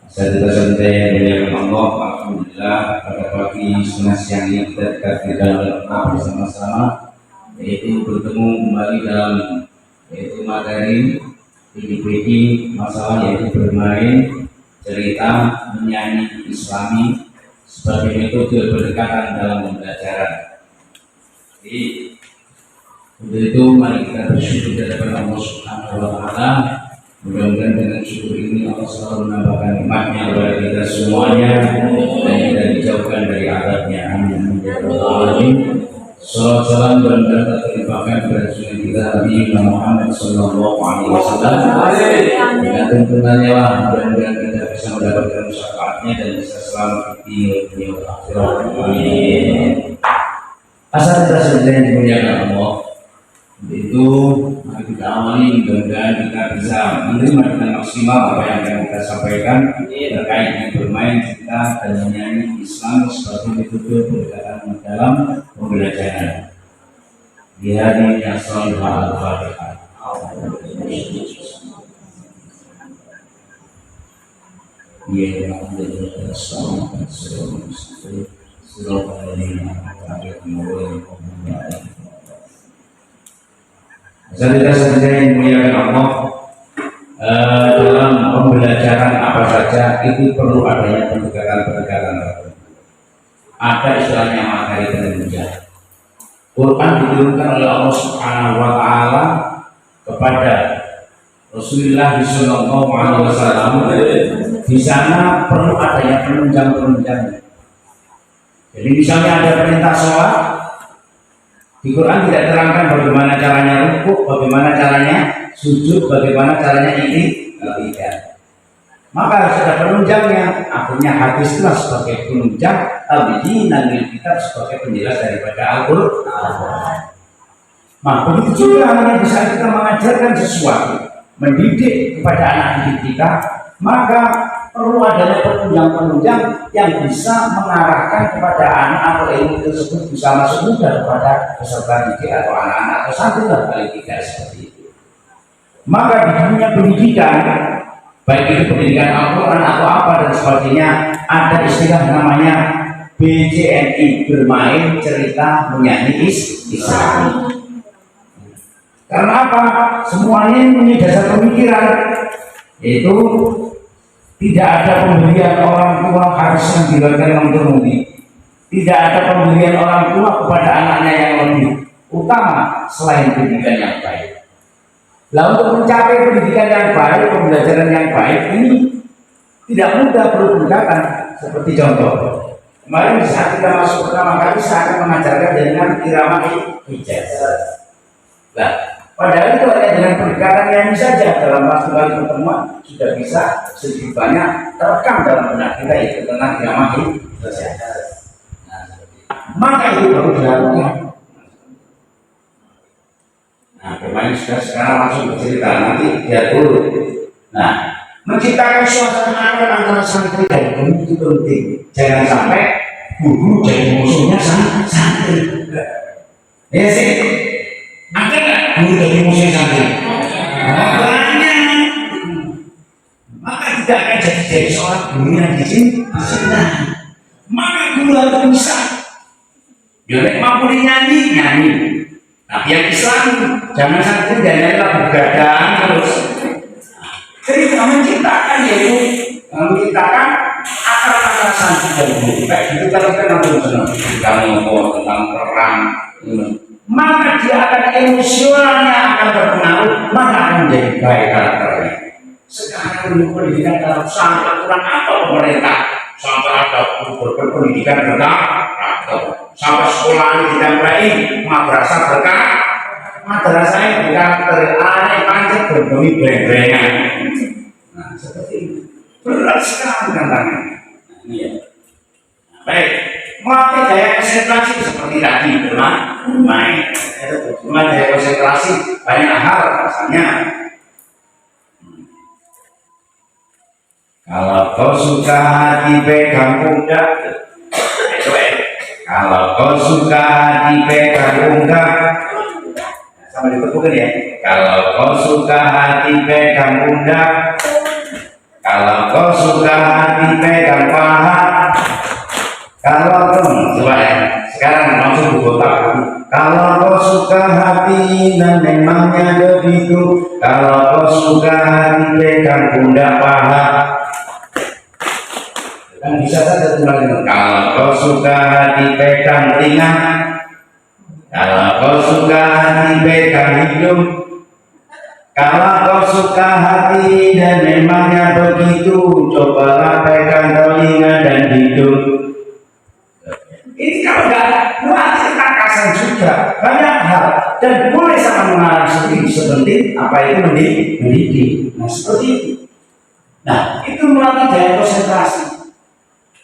Santai-santai yang dimuliakan Allah, alhamdulillah pada pagi setengah siang ini kita dekat di dalam bersama-sama, yaitu bertemu kembali dalam yaitu materi PDPD masalah yaitu bermain cerita menyanyi Islami sebagai metode pendekatan dalam pembelajaran. Jadi untuk itu mari kita bersyukur kepada Allah Subhanahu wa Ta'ala. Mudah-mudahan dengan syukur ini Allah selalu menambahkan nikmatnya kepada kita semuanya dan kita dijauhkan dari azabnya. Amin. Salam salam dan berkat terlimpahkan kepada Rasul kita Nabi Muhammad Sallallahu Alaihi Wasallam. Dengan tuntunannya lah mudah-mudahan kita bisa mendapatkan syafaatnya dan bisa selamat di dunia akhirat. Amin. Asal kita sedang dimuliakan Allah. Itu mari kita awali, mudah-mudahan kita bisa menerima dengan maksimal apa yang akan kita sampaikan terkait dengan bermain cerita dan menyanyi Islam sebagai metode pendekatan dalam pembelajaran. Di hari yang selalu Al-Fatihah. Kita sendiri memuliakan Allah dalam pembelajaran apa saja itu perlu adanya pendekatan-pendekatan tertentu. Ada istilahnya materi penunjang. Quran diturunkan oleh Allah Subhanahu wa Ta'ala kepada Rasulullah Sallallahu Alaihi Wasallam. Di sana perlu adanya penunjang-penunjang. Jadi misalnya ada perintah sholat, di Quran tidak terangkan bagaimana caranya rukuk, bagaimana caranya sujud, bagaimana caranya ini, tidak. Maka harus ada penunjangnya. Akhirnya hadis itulah sebagai penunjang, tabyinan lil kitab sebagai penjelas daripada Al-Qur'an. Nah, begitu juga namanya bisa kita mengajarkan sesuatu, mendidik kepada anak didik kita, maka perlu adanya penunjang-penunjang yang bisa mengarahkan kepada anak atau ilmu tersebut bisa masuk mudah kepada peserta didik atau anak-anak atau santri lah paling tidak seperti itu. Maka di dunia pendidikan, baik itu pendidikan Al-Quran atau apa dan sebagainya, ada istilah namanya BCNI, bermain cerita menyanyi Islami. Karena apa? Semuanya ini punya dasar pemikiran, yaitu tidak ada pemberian orang tua harus mendilakan mengemudi. Tidak ada pemberian orang tua kepada anaknya yang lebih utama selain pendidikan yang baik. Lalu untuk mencapai pendidikan yang baik, pembelajaran yang baik ini tidak mudah, perlu pendekatan. Seperti contoh, kemarin saat kita masuk pertama kali saya akan mengajarkan dengan irama hijaz. Nah, padahal itu hanya dengan pendekatan nyanyi saja dalam waktu kali pertemuan sudah bisa sedikit banyak terekam dalam benak kita itu tentang irama hijaz. Maka itu baru dilakukan. Nah, bermain sudah sekarang langsung bercerita, nanti dia dulu. Nah, menciptakan suasana akrab antara santri dan guru itu penting. Jangan sampai guru jadi musuhnya santri. Ya sih, ada nggak guru jadi musuhnya santri? Banyak. Maka tidak akan jadi seorang guru yang dicintai. Maka guru harus bisa. Yang mampu nyanyi. Nah, yang Islam jangan sampai janganlah begadang terus. Jadi kita menciptakan yaitu menciptakan akar-akar santri dan guru. Baik itu terkena tentang ngomong tentang perang, maka dia akan emosionalnya akan berpengaruh, maka akan menjadi baik karakternya. Sekarang pendidikan dalam sangat kurang apa pemerintah sampai ada berpendidikan berkah. Sampai sekolah ini ditempelai madrasah berkah, madrasah ini bukan teraneh pancet berbunyi breng-brengan. Nah, seperti itu berat sekali tantangannya. Iya. Baik, melatih daya konsentrasi seperti tadi bermain. Daya konsentrasi banyak hal rasanya. Kalau kau suka hati pegang pundak. Kalau kau suka dipegang pundak, sama ditepukan ya. Kalau kau suka hati pegang pundak, Kalau kau suka hati pegang paha. Kalau kau coba ya, sekarang langsung buka. Kalau kau suka hati dan memangnya begitu. Kalau kau suka hati pegang pundak paha. Kan bisa saja tulang. Kalau kau suka hati pegang telinga. Kalau kau suka hati pegang hidung. Kalau kau suka hati dan memangnya begitu, cobalah pegang telinga dan hidung. Ini kalau nggak melatih ketangkasan juga banyak hal dan boleh sama mengarang sendiri seperti apa itu mendidik. Nah seperti itu. Nah itu melatih daya konsentrasi.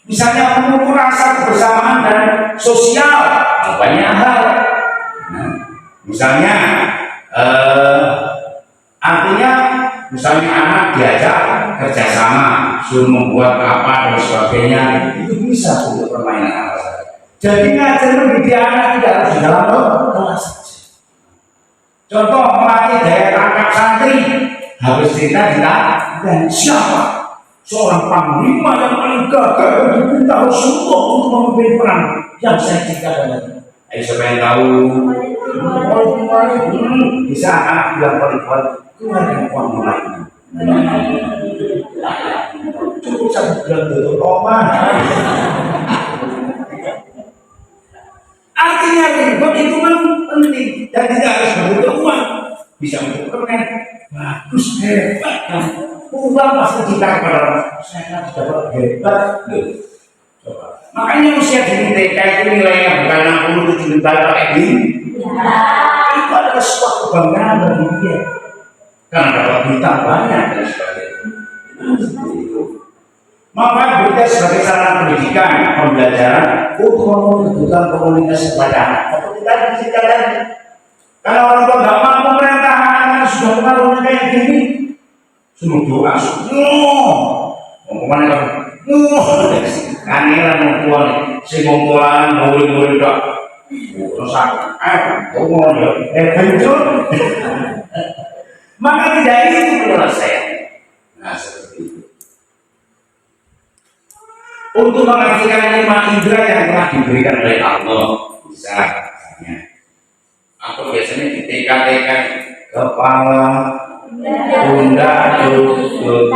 Misalnya mengukur rasa kebersamaan dan sosial banyak hal. Nah, misalnya artinya misalnya anak diajak kerjasama, suruh membuat apa dan sebagainya, itu bisa untuk permainan apa saja. Jadi ngajar mendidik anak tidak harus di dalam kelas saja. Contoh melatih daya tangkap santri, habis cerita dan siapa seorang panglima yang paling gagah dan diperintah Rasulullah untuk memimpin perang yang saya ceritakan. Ayo siapa yang tahu? Bisa anak bilang kualitas Tuhan yang kuat mulai. Cukup satu bilang tutup Roma. Artinya ribet itu kan penting dan tidak harus berbutuh uang. Bisa untuk keren, bagus, hebat. Uang pasti kita kepada saya dapat hebat. Coba. Makanya usia di TK itu nilainya bukan 67 juta kayak gini. Itu adalah sebuah kebanggaan bagi dia. Karena dapat bintang banyak dan sebagainya. Maka bekerja sebagai sarana pendidikan, pembelajaran untuk memenuhi kebutuhan komunitas kepada anak. Seperti tadi ceritakan, kalau orang tua nggak mampu merintah anak sudah pengaruhnya kayak gini, suruh doa, mau kemana kamu? Kangelan mau tua nih, si ngompolan boleh dok, rusak, ngomong hancur. Maka tidak itu penyelesaian. Nah seperti itu. Untuk mengakhirkan 5 indera yang telah diberikan oleh Allah, bisa misalnya atau biasanya di TK kepala, pundak, lutut,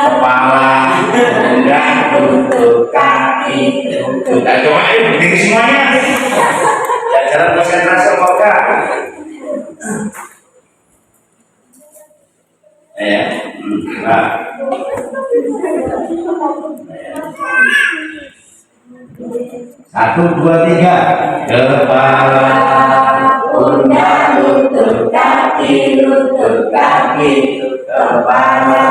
kepala, pundak, lutut, kaki, lutut. Coba ayo berdiri semuanya. Jalan konsentrasi moga. Nah. 1, 2, 3. Kepala, pundak, lutut, kaki, kepala,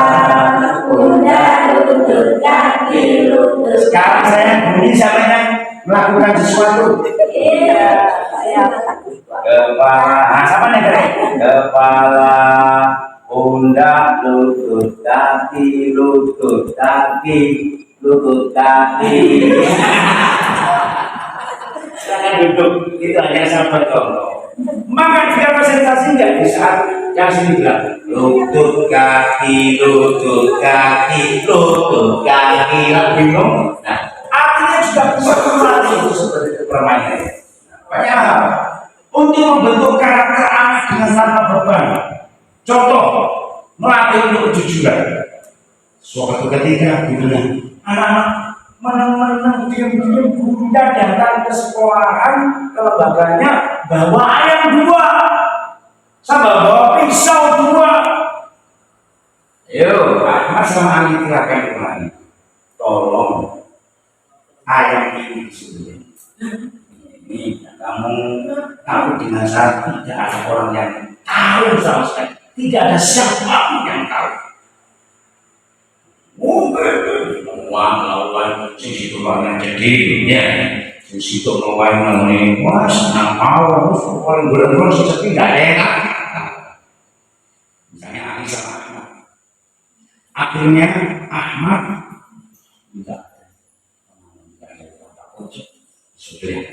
pundak, lutut, kaki, lutut. Sekarang saya bunyi siapa yang melakukan sesuatu? Iya, saya melakukan. Kepala, nah sama nih keren. Kepala, pundak, lutut, kaki, lutut, kaki, lutut, kaki. Silakan duduk, itu hanya sahabat contoh. Maka jika presentasi nggak di saat yang sini bilang lutut, kaki, lutut, kaki, lutut, kaki, bingung. Nah, artinya juga bisa melatih itu seperti permainan. Banyak hal untuk membentuk karakter anak dengan tanpa beban. Contoh, melatih untuk kejujuran. Suatu ketika gurunya, anak-anak menang-menang diam-diam gurunya datang ke sekolahan ke lembaganya bawa ayam 2 sama bawa pisau 2. Yo, Ahmad sama Ali silakan kemari. Tolong ayam ini disuruh. Ini kamu dengan satu tidak ada orang yang tahu sama sekali. Tidak ada siapapun yang tahu. Lawan sisi tulangan jadi ya sisi tulangan ini was nampau paling berat-berat seperti nggak ada yang misalnya Ali sama Ahmad akhirnya Ahmad tidak sudah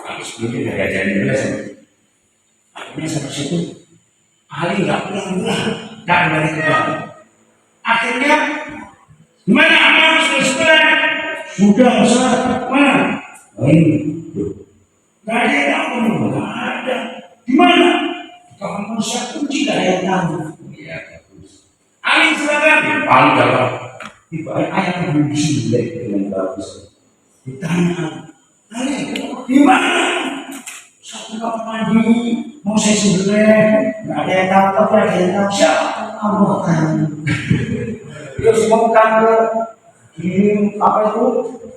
habis itu tidak jadi jelas akhirnya sampai situ Ali nggak pulang nggak balik ke Akhirnya mana amal selesai? Sudah Ustaz, mana? Oh ini, nggak ada yang tahu, nggak ada. Di mana? Kalau manusia kunci nggak ada yang tahu. Iya, bagus. Ali silakan. Ali jawab. Tiba ayat yang jelek dengan bagus. Ditanya, Ali, di mana? Satu kamar mandi, mau saya sembelih, nggak ada yang tahu, tapi ada yang tahu siapa? Allah kan. Terus mau ke di apa itu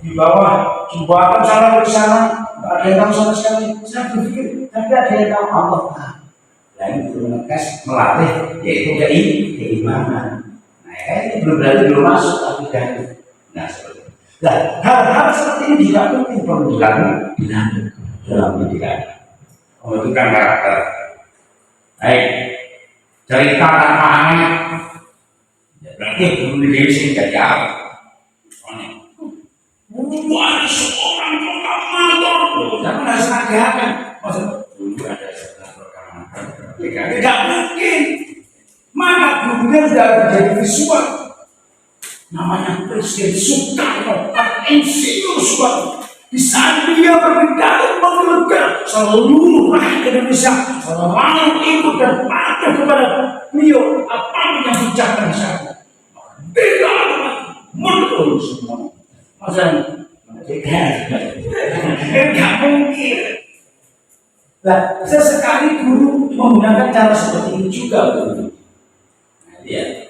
di bawah jembatan sana ke sana, nggak ada yang tahu sama sekali. Saya berpikir, tapi ada yang tahu Allah kan. Nah ini belum ngetes melatih, yaitu keimanan. Nah ini belum masuk akidah. Nah seperti itu. Nah hal-hal seperti ini tidak penting perlu dilakukan dalam pendidikan. Membentukkan karakter. Baik, cerita tanpa aneh. Ya, berarti belum diri jadi apa? Ada seorang proklamator. Jangan harus agak. Maksudnya dulu ada seorang proklamator. Tidak mungkin. Mana gurunya sudah menjadi visual. Namanya Presiden Soekarno, insinyur Soekarno. Di saat dia berpidato mengeluarkan seluruh rakyat Indonesia selalu ikut dan patuh kepada beliau apapun yang diucapkan di sana. Tidak menurut semua. Maksudnya, tidak mungkin. Nah, sesekali guru menggunakan cara seperti ini juga, guru. Nah, dia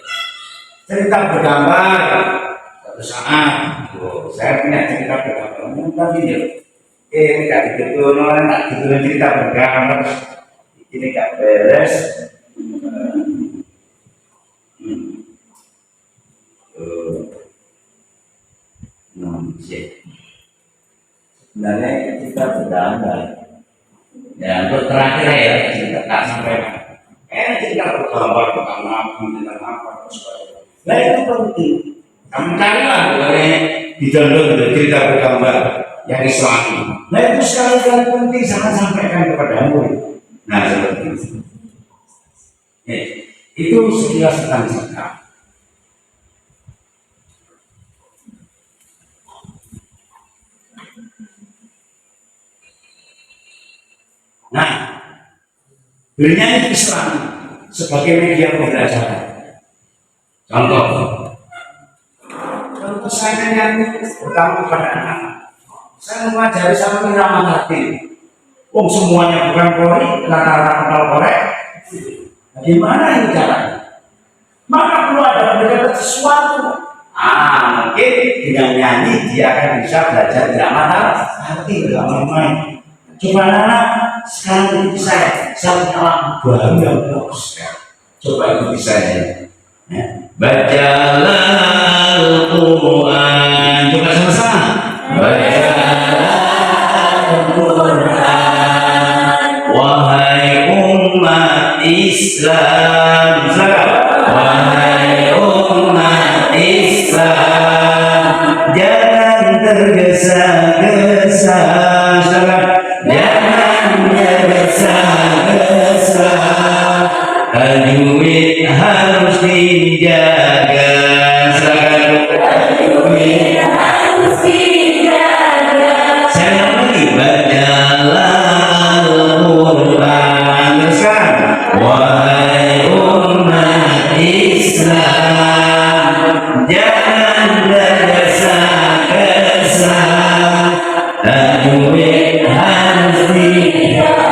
cerita bergambar. Suatu saat, saya punya cerita bergambar, tapi dia, ini gak gitu, tak gitu cerita bergambar, ini gak beres. Sebenarnya cerita bergambar. Ya, untuk terakhir ya, cerita tak sampai. Cerita bergambar tentang apa, nah itu penting. Kamu carilah boleh didownload cerita bergambar yang Islami. Nah itu sekali-kali penting sangat sampaikan kepadamu. Nah seperti itu. Itu sekilas tentang zakat. Nah, bernyanyi Islam sebagai media pembelajaran. Contoh. Kalau saya nyanyi pertama kepada anak-anak, saya mengajari sama irama hati. Semuanya bukan korek, rata-rata korek. Bagaimana ini caranya? Maka perlu ada pendekatan sesuatu. Mungkin dengan nyanyi dia akan bisa belajar irama hati dalam main. Coba anak sekarang ikuti saya punya lagu baru yang bagus. Coba ikuti saya. Bacalah Al-Quran. Coba sama-sama. Bacalah Al-Quran, wahai umat Islam. Wahai umat Islam, jangan tergesa-gesa. Jangan tergesa-gesa. Tajwid harus dijaga. Tajwid harus dijaga. Saya lagi bacalah Al-Quran. Teruskan. Wahai umat Islam, jangan tergesa-gesa. Tajwid harus dijaga.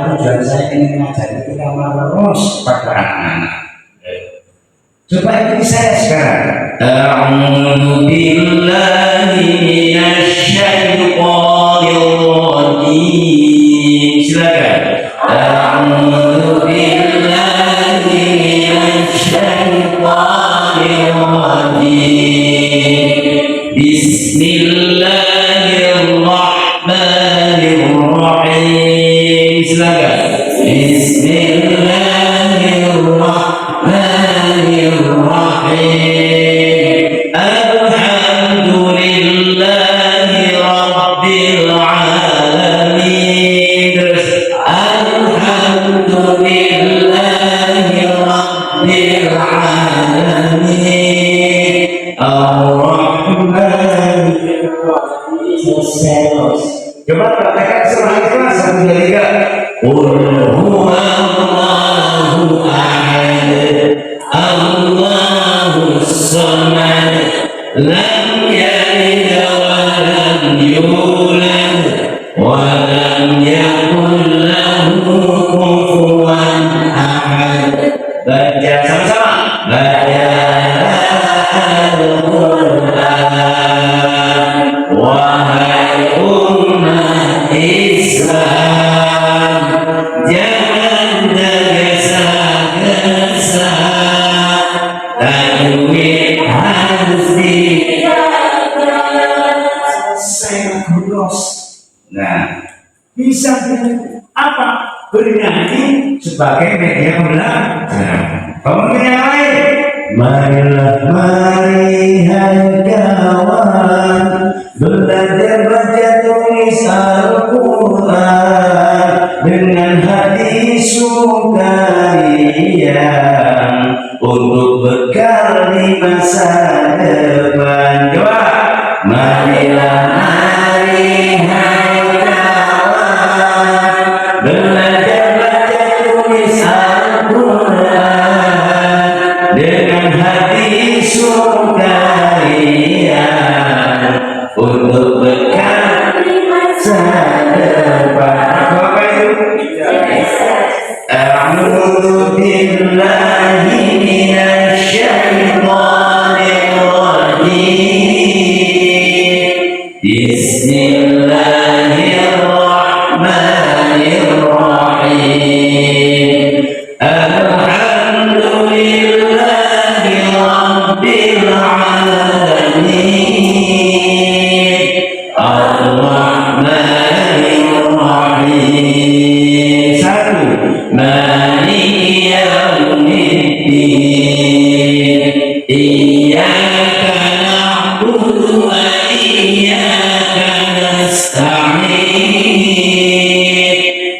Tujuan saya ingin mengajari kita terus pada anak-anak. Coba ikuti saya sekarang. A'udzu billahi minasy syaithanir rajim. Silakan. A'udzu billahi minasy syaithanir rajim. Bismillahirrahmanirrahim. Silakan. Bismillahirrahmanirrahim. Alhamdulillahi rabbil alamin. Alhamdulillahi rabbil alamin. sama-sama. Al-Quran, wahai umat Islam, jangan tergesa-gesa, tajwid harus dijaga. Saya kurus. Nah, bisa apa? Bernyanyi sebagai media pembelajaran. Kemudian yang lain, marilah mari hai kawan, belajar baca tulis Al-Quran dengan hati sukarian untuk bekal di masa depan. Coba, marilah mari hai kawan, belajar baca tulis Al-Quran dengan hati sukarian untuk bekal masa depan. Apa itu? A'udzu billahi minasy syaithanir rajim. Bismillahirrahmanirrahim. Alhamdulillahi rabbil alamin. Ar-Rahmanir-Rahim. Satu, Maliki yaumiddin. Iyyaka na'budu wa iyyaka nasta'in.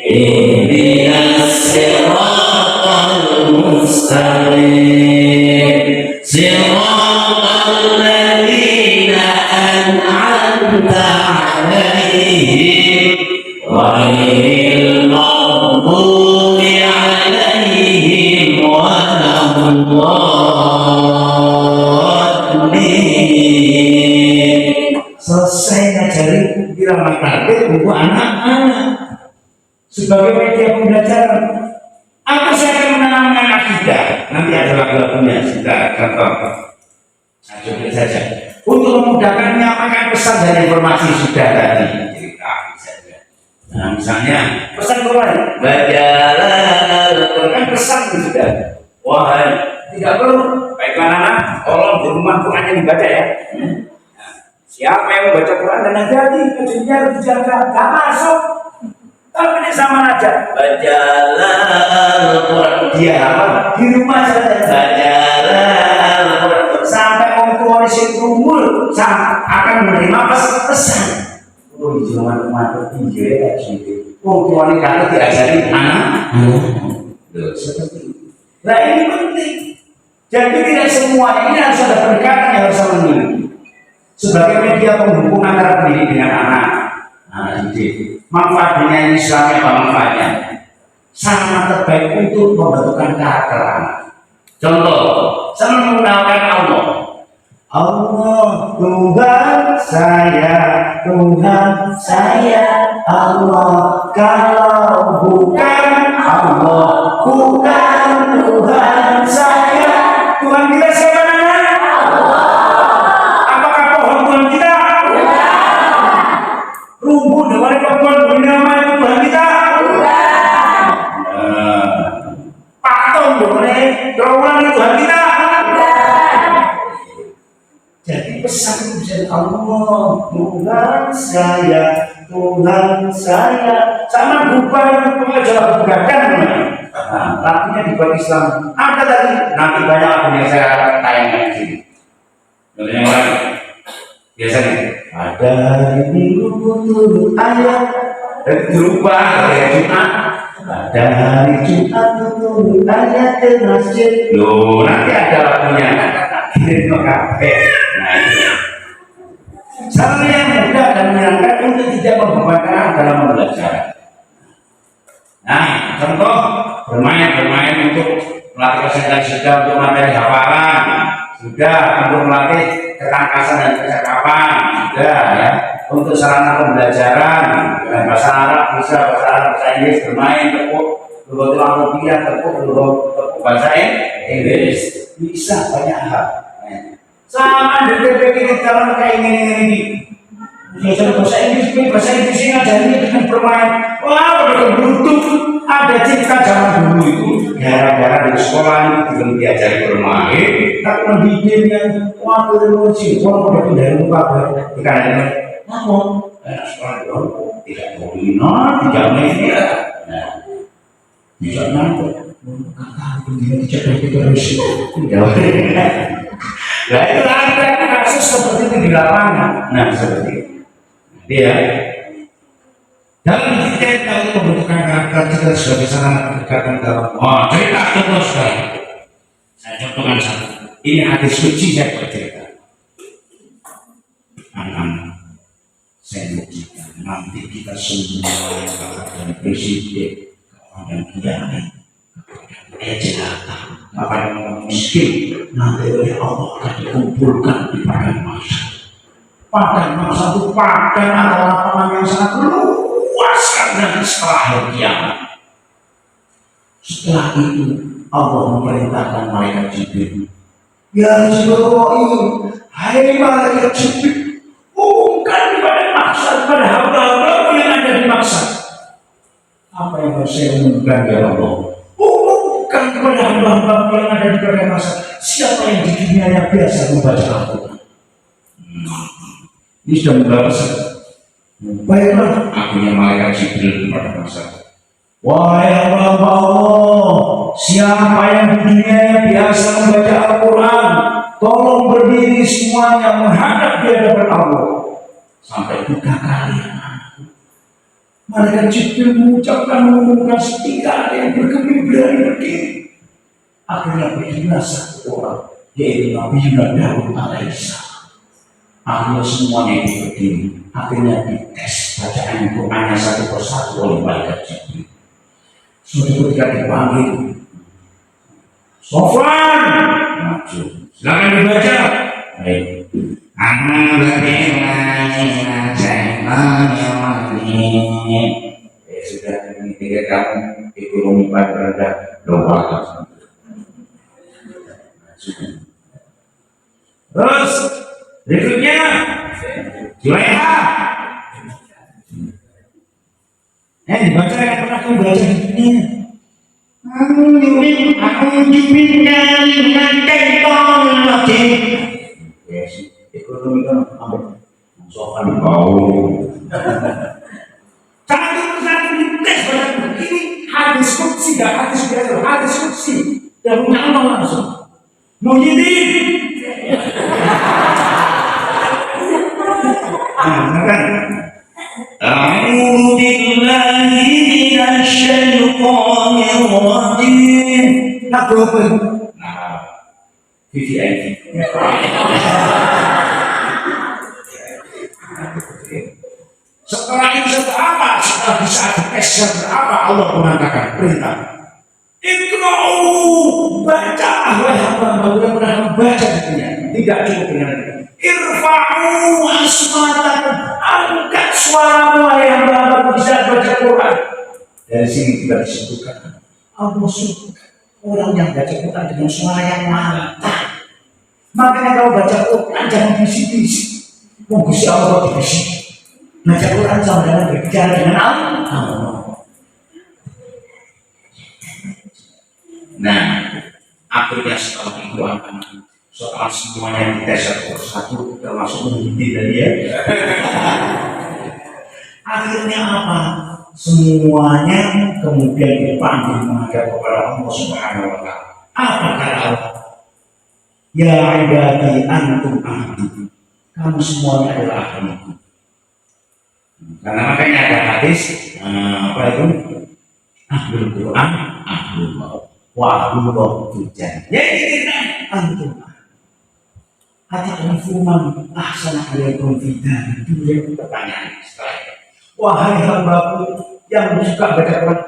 Ihdinas siratal mustaqim. Siratal ladzina an'amta 'alaihim ghairil maghdubi 'alaihim waladdallin. Selesai ngajari irama takbir untuk anak-anak sebagai media pembelajaran. Aku saya akan menanamkan akidah. Nanti ada lagu-lagunya kita contoh. Nah, coba saja. Untuk memudahkan menyampaikan pesan dan informasi sudah tadi cerita saja. Nah, misalnya pesan Quran, bacalah Al-Quran, kan pesan sudah. Wahai, tidak perlu. Baiklah anak, tolong di rumah Qurannya dibaca ya. Nah, siapa yang membaca Quran dan hati-hati, kejunya harus dijaga, gak masuk. Kalau ini sama aja, bacalah Al-Quran, dia apa? Di rumah saja bacalah Al-Quran sampai orang tua di situ umur akan menerima pesan. Oh, jangan mati tinggi ya gitu. Orang tua ini kata diajari anak. Seperti itu. Nah ini penting. Jadi tidak semua ini harus ada pendekatan yang harus memiliki. Sebagai media penghubung antara pendidik dengan anak didik. Manfaatnya Islam apa manfaatnya? Sangat terbaik untuk membentukkan karakter anak. Contoh, saya menggunakan Allah. Allah Tuhan saya Allah. Kalau bukan Allah, bukan Tuhan saya. Tuhan kita siapa namanya? Apakah pohon Tuhan kita? Rumput dengan pohon bernama Tuhan kita? Patung dengan terowongan Tuhan kita? Jadi pesan dari Allah, Tuhan saya, sama bukan pengajar begadang. Artinya di bagi Islam ada tadi, nanti banyak akun yang saya tayangkan di sini. Contoh yang lain, biasanya ada hari Minggu turun ayat dan berubah dari Jumat. Ada hari Jumat turun ayat ke masjid. Loh, nanti ada lagunya. Itu kafe. Nah itu. Cara yang mudah dan menyenangkan untuk tidak membebankan dalam belajar. Nah, contoh bermain untuk melatih konsentrasi sudah, untuk materi hafalan sudah, untuk melatih ketangkasan dan kecakapan sudah ya, untuk sarana pembelajaran dengan bahasa Arab bisa, bahasa Arab, bahasa Inggris bermain tepuk Lughatul Arabiyyah, tepuk bahasa Inggris, bisa banyak hal. Sama dengan PPK dalam kayak ini. Bahasa Inggris ini ajarnya dengan bermain. Wah, udah beruntung ada cerita zaman dulu itu gara-gara di sekolah itu belum diajari bermain, tapi mendidinya waktu emosi, orang udah pindah rumah dikarenakan namun sekolah itu tidak boleh, tidak main ya. Nah, tidak nanti kata tidak harus tidak. Nah itu ada kasus seperti itu di lapangan. Nah seperti itu. Dia dalam kita tahu pembentukan karakter kita sudah bisa mengerjakan dalam cerita contoh sekali. Saya contohkan satu. Ini hadis suci saya bercerita. Anak-anak, saya bercerita nanti kita semua yang akan presiden dan kiai jelata akan miskin nanti oleh Allah akan dikumpulkan di padang mahsyar. Padang mahsyar itu padang atau lapangan yang sangat luas karena setelah hari kiamat. Setelah itu Allah memerintahkan malaikat Jibril, ya Jibril, hai malaikat Jibril, umumkan di padang mahsyar pada hamba-hamba yang ada di mahsyar. Apa yang harus saya umumkan ya Allah? Umumkan kepada hamba-hamba yang ada di padang mahsyar, siapa yang di dunia yang biasa membaca Al-Quran. Ini sudah membaca. Baiklah, akhirnya malaikat Jibril kepada mahsyar. Wahai hamba Allah, siapa yang di dunia yang biasa membaca Al-Quran, tolong berdiri semuanya menghadap di hadapan Allah. Sampai 3 kali. Malaikat Jibril mengumumkan setika ada yang bergeming berani berdiri. Akhirnya berdirilah satu orang, yaitu Nabi Daud alaihissalam. Akhirnya semuanya itu berdiri. Akhirnya dites bacaan Qurannya satu persatu oleh malaikat Jibril. Suatu ketika dipanggil, Sofwan, maju, silakan dibaca. Baik. Sudah ini 3 tahun ekonomi pada rendah global. Terus berikutnya Juleha. Dibaca yang pernah kamu baca di dunia. Ekonomi kan ambil sopan bau. Jangan satu dites ini hadis kursi, tidak hadis biasa, hadis kursi dan punya Allah langsung. Muhyiddin. A'udzu billahi minasy syaithanir rajim. Nah, VVIP. Setelah itu apa? Setelah bisa dites apa Allah mengatakan perintah. Iqra'u, baca wahai hamba-hamba yang pernah membaca di dunia. Tidak cukup dengan itu. Irfa'u aswatakum, angkat suaramu wahai hamba-hamba bisa baca Quran. Dari sini juga disebutkan Allah suka orang yang baca Quran dengan suara yang mantap. Makanya kalau baca Quran jangan bisik-bisik. Gusti Allah dibisik. Baca Quran sama dengan berbicara dengan Allah. Nah, akhirnya setelah itu akan soal semuanya dites satu persatu termasuk Muhyiddin dan dia. Akhirnya apa? Semuanya kemudian dipanggil menghadap kepada Allah Subhanahu wa Ta'ala. Apa kata Allah? Ya ibadi antum ahli. Kamu semuanya adalah ahliku. Karena makanya ada hadis apa itu? Ahlul Quran, ahlul maut. Wa ahlul tujan. Ya ini antum. Ata'rifuman ahsana alaikum fi dunya. Pertanyaan setelah. Wahai hambaku yang suka baca Quran,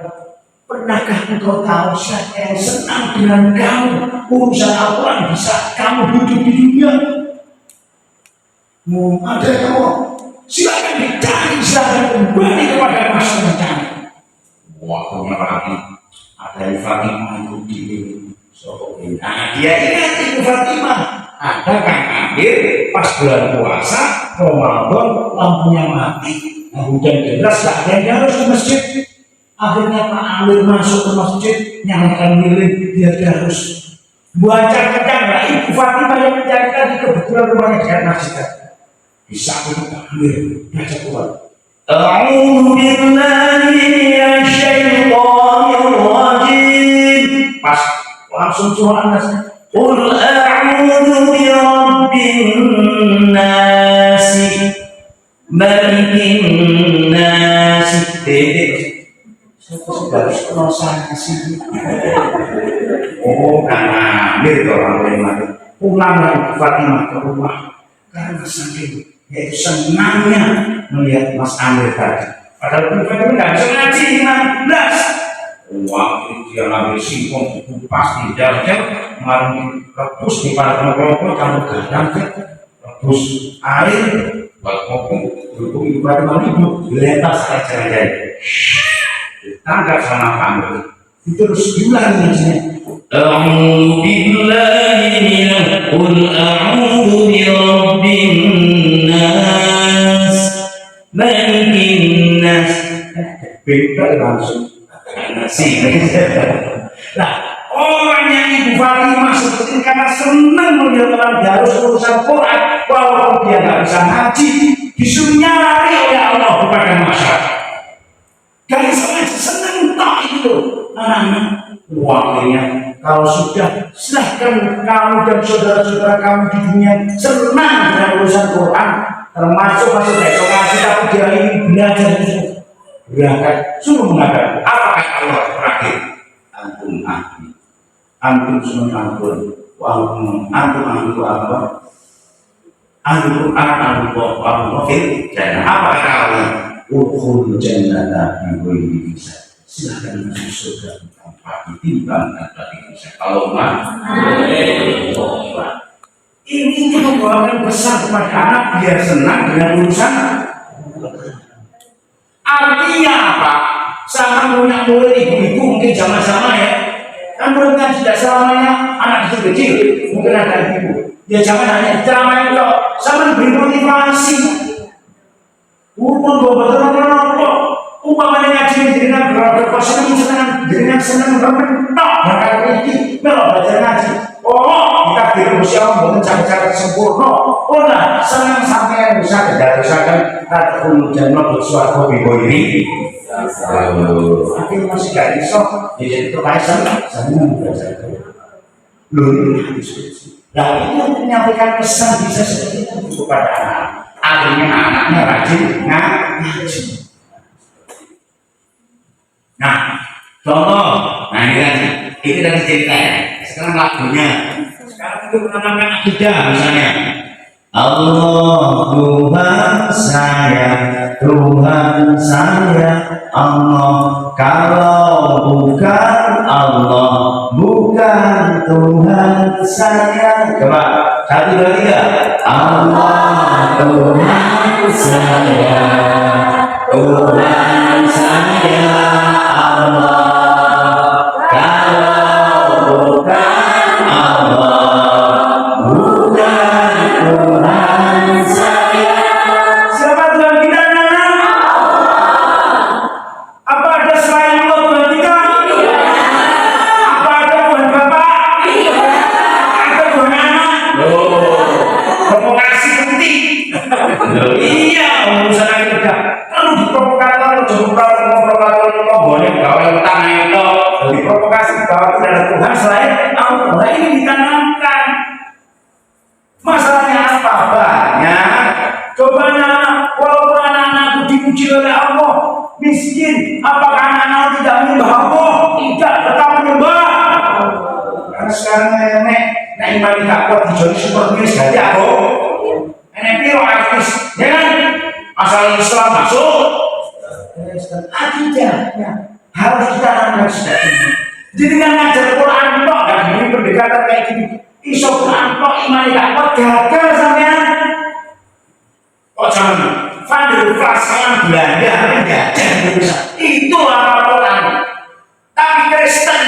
pernahkah engkau tahu siapa yang senang dengan kamu urusan Al-Quran di saat kamu hidup di dunia? Ada kamu, silakan dicari, silakan kembali kepada masa mencari. Waktunya lagi Ada yang Fatimah itu di Sokokin. Nah, dia ingat Ibu Fatimah. Ada Kang Amir pas bulan puasa Ramadan lampunya mati, hujan deras, gak ada yang harus ke masjid. Akhirnya Pak Amir masuk ke masjid, nyalakan lilin, dia harus baca kencang. Nah, Ibu Fatimah yang mencari tadi kebetulan rumahnya dekat masjid. Bisa itu Pak Amir baca Quran. A'udzu billahi minasyaitonir rajim. Pas langsung surah An-Nas. Qul a'udzu birabbin nas, malikin nas. Harus penasaran sih. Oh, karena mirip orang lain. Pulang lagi Fatimah ke rumah karena saking yaitu senangnya melihat Mas Amir tadi. Padahal Fatimah nggak bisa ngaji 16. Wah, dia ngambil singkong dikupas di jalan, kemarin rebus di pada kelompok kamu gadang rebus air buat kopi, dukung ibadah malibu dilepas aja. Tangkap sama kamu itu terus diulang ngajinya. A'udzu billahi qul a'udzu birabbin nas malikin nas. Beda langsung sih. Nah, orang yang Ibu Fatimah seperti karena senang melihat orang harus urusan Quran walaupun dia nggak bisa ngaji disuruh nyari oleh Allah kepada masyarakat. Dari sana senang tak itu anak-anak wakilnya. Kalau sudah silahkan kamu dan saudara-saudara kamu di dunia senang dengan urusan Quran, termasuk masuk besok ngaji tapi dia ini belajar itu berangkat suruh mengatakan apakah Allah terakhir antum ahli antum semua ampun antum ahli apa ahli Quran ahli wafil dan apakah kamu ukhul jannata bi bisa silakan masuk surga tanpa ditimbang tanpa dihisab. Kalau ini membawakan pesan kepada anak biar senang dengan urusan. Artinya apa? Sama punya murid ibu-ibu mungkin sama-sama ya. Kan muridnya tidak selamanya anak kecil mungkin ada ibu. Ya jangan hanya ceramah itu, sama beri motivasi. Umum beberapa umpamanya ngaji dengan berapa persen senang bermentok bakal ini melo belajar ngaji. Oh kita dirus yang membangun cara-cara sempurna. Oh nah senang sampai yang bisa didatusakan atau jangan bersuara bibo ini. Tapi masih gak bisa jadi itu kaisar saya belajar. Belum nah itu menyampaikan pesan bisa seperti itu kepada anak. Akhirnya anaknya rajin ngaji. Nah, contoh, nah ini kan itu dari cerita ya. Sekarang lagunya, sekarang itu menanamkan akidah misalnya. Allah Tuhan saya, Allah kalau bukan Allah bukan Tuhan saya. Coba 1, 2, 3. Allah Tuhan saya, Tuhan saya Allah kalau bukan Allah bukan Tuhan saya. Siapa Tuhan kita? Apa ada selain Allah Tuhan kita? Apa ada Tuhan Bapak? Ada Tuhan Anak? Provokasi penting. Iya, urusan kita kalau diprovokator, provokator boleh gawe utang itu diprovokasi bahwa tidak ada Tuhan selain Allah. Nah ini ditanamkan. Masalahnya apa? Banyak. Coba anak, walaupun anak-anakku dipuji oleh Allah, miskin, apakah anak-anak tidak menyembah Allah? Tidak, tetap menyembah. Karena sekarang nenek iman tidak kuat dijadi seperti ini jadi aku. Nenek piro artis, ya kan? Asal Islam masuk, akidahnya harus kita anggap seperti ini. Jadi dengan ngajar Quran kok dan ini pendekatan kayak gini, iso Quran kok iman tidak kuat gagal sampean. Kok jangan Vandel Pras yang Belanda menjajah Indonesia itu apa Quran? tapi Kristen.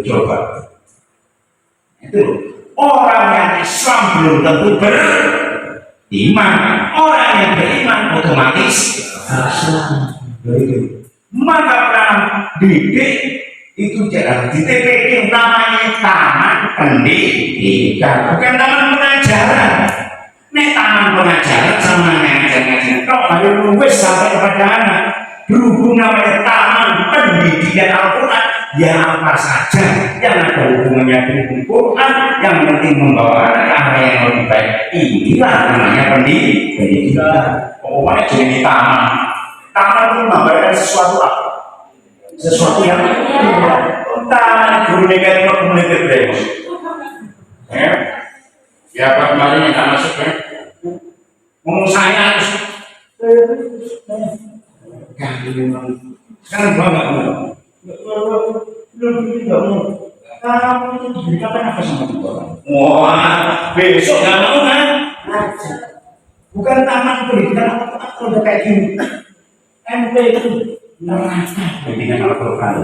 Coba. Itu orang yang Islam belum tentu beriman. Orang yang beriman otomatis Islam. Maka peran didik itu jangan di TPK namanya taman pendidikan, bukan taman pengajaran. Nek taman pengajaran sama ngajar-ngajar kau ada nulis sampai kepada anak. Berhubung namanya taman pendidikan Al-Quran, ya apa saja yang ada hubungannya dengan Quran, yang penting membawa anak ke arah yang lebih baik, inilah namanya pendidikan. Pokoknya jadi taman. Taman itu menggambarkan sesuatu apa? Sesuatu yang taman guru negatif komunitas beremos. Ya Pak kemarin yang tak masuk ya. Ngomong saya harus sekarang gua nggak mau. Belum nggak mau. Kamu itu diberikan apa sama Tuhan? Wah, besok nggak mau kan? Bukan taman pendidikan aku udah kayak gini. MP itu neraka pendidikan Al-Quran.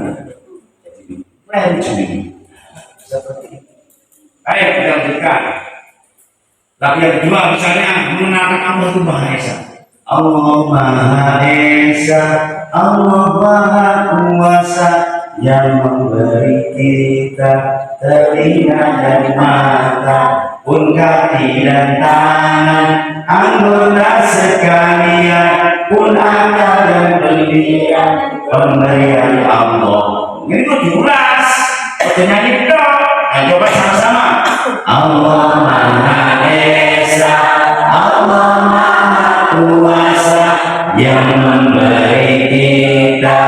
Seperti itu. Ayo kita lanjutkan. Tapi yang kedua misalnya mengenalkan Allah itu Maha Esa. Allah Maha Esa, Allah Maha Kuasa yang memberi kita telinga dan mata, pun kaki dan tangan, anggota sekalian, pun akal dan pikiran, pemberian Allah. Ini tuh diulas, nyanyi dong. Ayo coba sama-sama. Allah Maha Esa, Allah Maha Kuasa yang memberi kita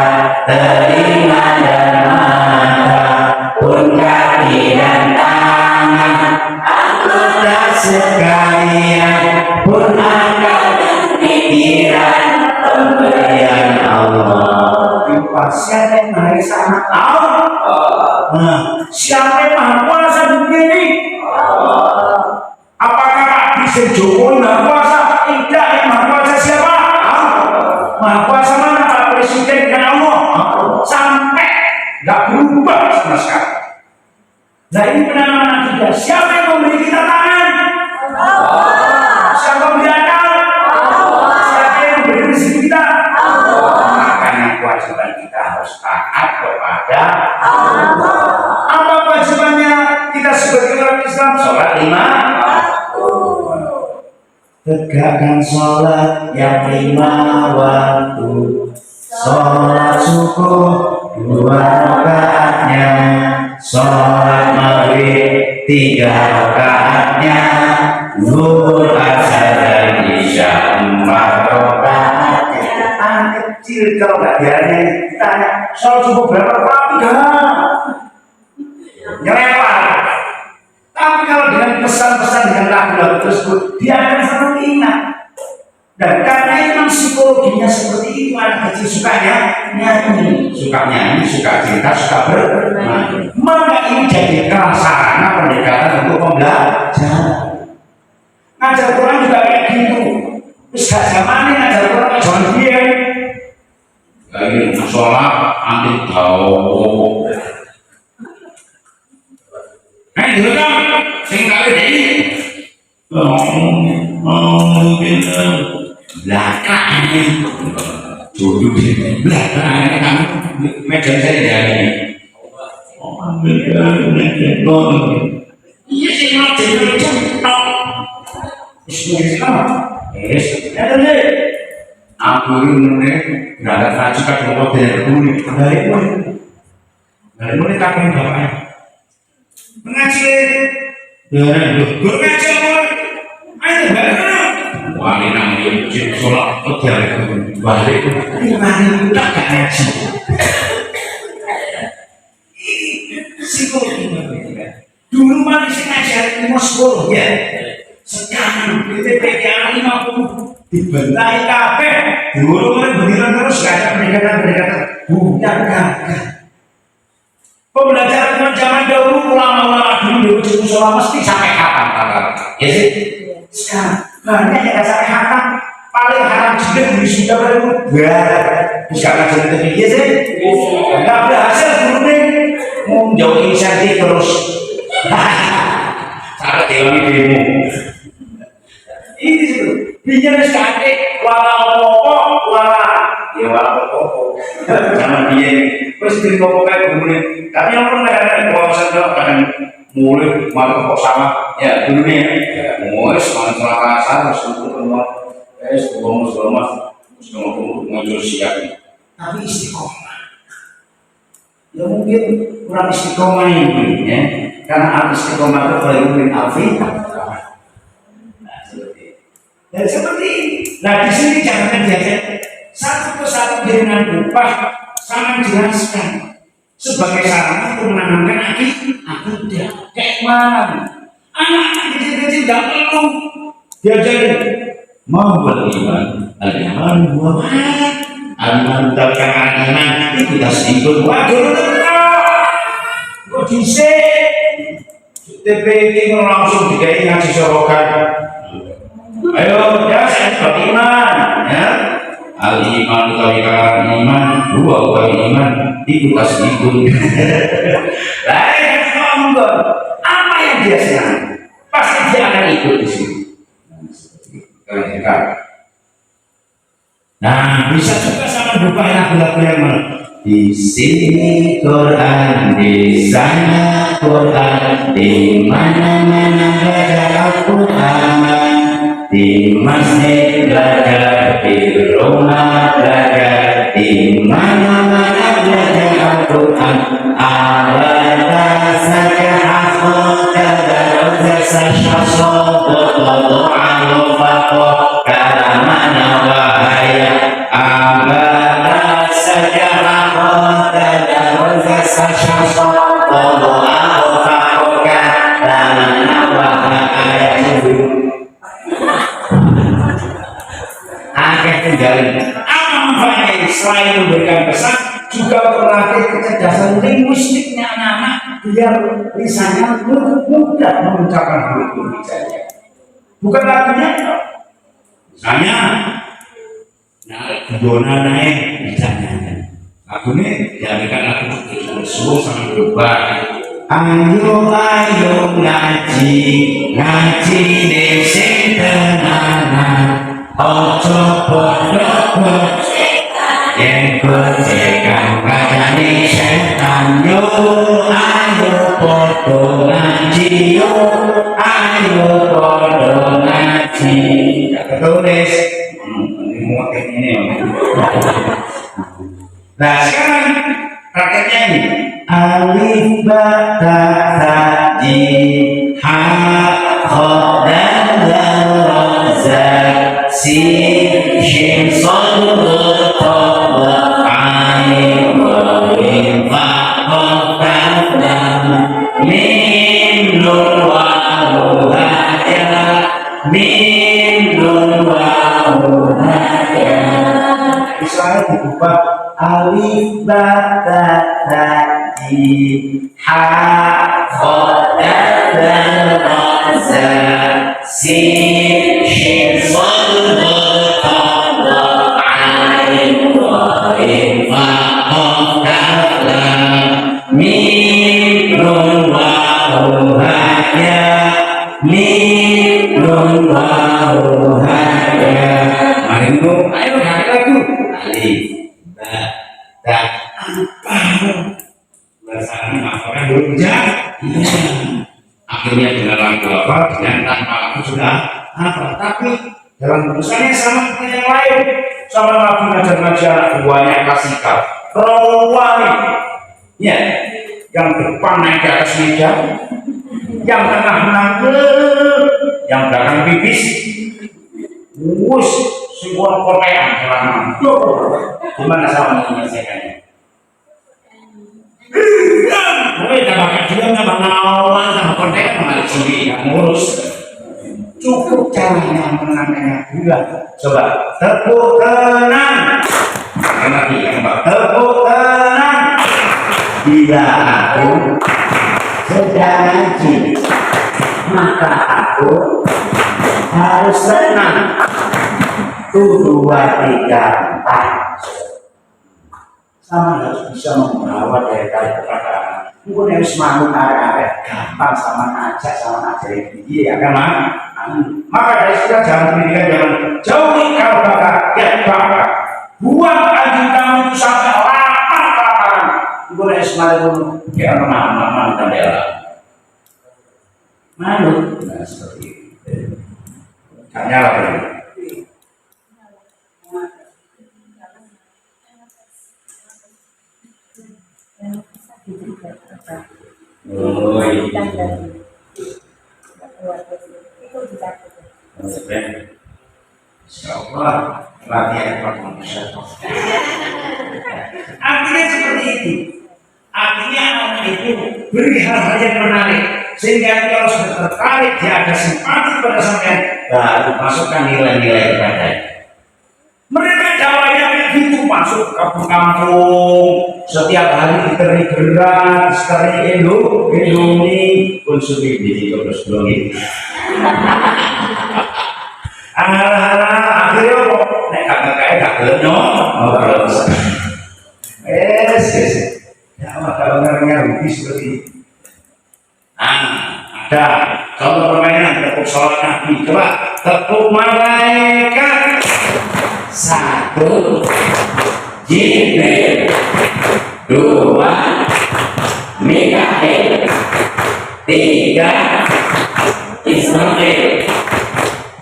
telinga dan mata, pun kaki dan tangan, anggota sekalian, pun akal dan pikiran, pemberian Allah. Siapa yang Maha Esa? Allah. Siapa yang Maha Kuasa dunia ini? Apakah Pak Presiden Jokowi Maha Kuasa? Tidak, yang Maha Kuasa siapa? Maha Kuasa mana Pak Presiden dan Allah? Sampai nggak berubah sama sekali. Nah ini penanaman juga. Siapa yang memberi kita tangan? Siapa yang memberi akal? Siapa yang memberi rezeki kita? Makanya kewajiban kita harus taat kepada Allah. Apa kewajibannya kita sebagai orang Islam? Sholat 5 waktu. Tegakkan sholat yang 5 waktu. Sholat subuh 2 rakaatnya, sholat maghrib 3 rakaatnya, zuhur, asar dan isya 4 rakaatnya. Anak kecil kalau nggak diajarin ditanya sholat subuh berapa rakaat? 3. Nyelewat. Tapi kalau dengan pesan-pesan dengan lagu-lagu tersebut, dia akan selalu ingat. Dan karena memang psikologinya seperti itu, anak kecil sukanya nyanyi, suka nyanyi, suka cinta, suka bermain. Maka ini jadi sarana pendekatan untuk pembelajaran. Ngajar Quran juga kayak gitu. Terus gak zamannya ngajar Quran jangan dia. Ini sholat anti tahu. Gitu kan, sing kali ini. Belakang ini duduk di belakang kan meja saya jadi iya sih mau jadi contoh aku ini nggak ada raju kan mau dari dulu dari mulai kakek bapaknya mengaji guru ngaji ayo wali nang di masjid sholat balik mari tak ngaji psikologi dulu mari sing ngajari ilmu sekolah ya sekarang BTPK 50 dibentai kabeh diurung-urung beneran terus gak ada pendekatan bukan gagah pembelajaran zaman dahulu ulama-ulama dulu di musola mesti sampai kapan ya sih sekarang banyak yang sampai hatam paling haram jidat wisuda baru bar bisa ngajar itu sih nggak berhasil dulu nih mau jauh insentif terus saat dewan demo ini sih biar sekali wala apa wala ya wala apa jangan dia terus di pokok kayak gini tapi yang pernah ada kawasan itu akan mulai malu kok sama ya dulu nih mulai semangat kasar sebelum semua sebelum muncul siap tapi istiqomah ya mungkin kurang istiqomah ini ya karena istiqomah itu khairul afi dan seperti ini nah di sini jangan diajak satu persatu dengan upah sama jelaskan sebagai sarana untuk menanamkan akidah kayak mana anak kecil-kecil tidak perlu diajarin mau beriman al-iman wa al-iman terkait iman itu tasdikul wajar kok bisa TPK langsung dikai ngaji sorokan ayo ya saya beriman ya al-iman utawi iman dua utawi iman itu tasdikul lain apa yang dia senang pasti dia akan ikut di sini. Nah, bisa juga sama dupa lagu-lagu yang di sini Quran, di sana Quran, di mana-mana belajar Al-Quran, di masjid belajar, di rumah belajar, di mana-mana belajar Al-Quran. Awal saja aku terus sesasok selain memberikan pesan juga berlatih kecerdasan linguistiknya anak-anak biar lisannya mudah mengucapkan huruf hijaunya. Bukan lagunya, misalnya, Dona naik misalnya, lagunya diambilkan lagu bersuara sama berubah. Ayo ayo ngaji ngaji sing tenanan, ojo bodoh yang bercekan kacane setan yo ayo podo ngaji yo ayo podo ngaji tulis muat ini nah sekarang prakteknya ini alif ba ta sa jim ha kha dal ra za sin shin sad ta misalnya diubah alif ba ta ta jim ha kha dal ra za sin shin sad ta ain wa fa ha mim nun waw ya mim nun waw ya mari ayo lagu alif ba ta apa bahasanya apa dulu ya akhirnya dengan lagu apa dengan tanpa lagu sudah apa tapi dalam tulisannya sama seperti yang lain sama lagu ngajar-ngajar buahnya kasih kau rawani ya yang depan naik ke atas meja yang tengah menangkul yang belakang pipis wus semua kotean selama gimana sama menyelesaikannya kita bakal juga nggak bakal awal sama kotean malah sendiri yang ngurus cukup caranya menangkanya gula coba tepuk tenang lagi yang tepuk tenang bila aku sedang ngaji maka aku harus tenang dua, tiga, empat. Sama harus bisa membawa dari kepada mungkin harus manut area gampang sama aja dia kan maka dari sekarang jangan pendidikan jangan jauhi kalau bakal buang anjing kamu itu sampai lapar mungkin harus manut kayak mana dan bela manut nah seperti itu hanya apa oh iya. Insyaallah latihan manusia. Artinya seperti itu. Artinya anak itu beri hal-hal yang menarik sehingga kalau sudah tertarik dia ada simpati pada sampean baru masukkan nilai-nilai kepadanya. Mereka dawanya begitu masuk kampung-kampung setiap hari diberi beras, diberi Indomie, konsumsi di terus belum akhirnya kok nek kakak gak gelem ngobrol. Ya kalau rugi seperti ini. Ada contoh permainan tepuk sholat Nabi, coba tepuk malaikat. 1 Jibril 2 Mikail 3 Israfil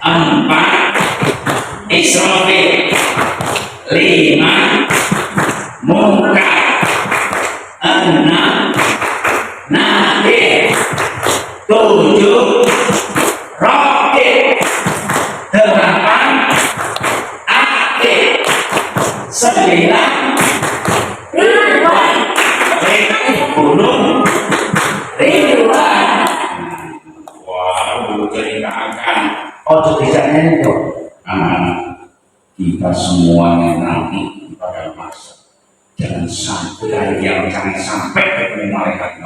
4 Israfil 5 Munkar 6 Nakir 7 Rokib 8 9 Ridwan gunung Ridwan. Wow, ceritakan. Oh, ceritanya itu kita semuanya nanti pada masa jangan sampai yang jangan sampai ketemu malaikat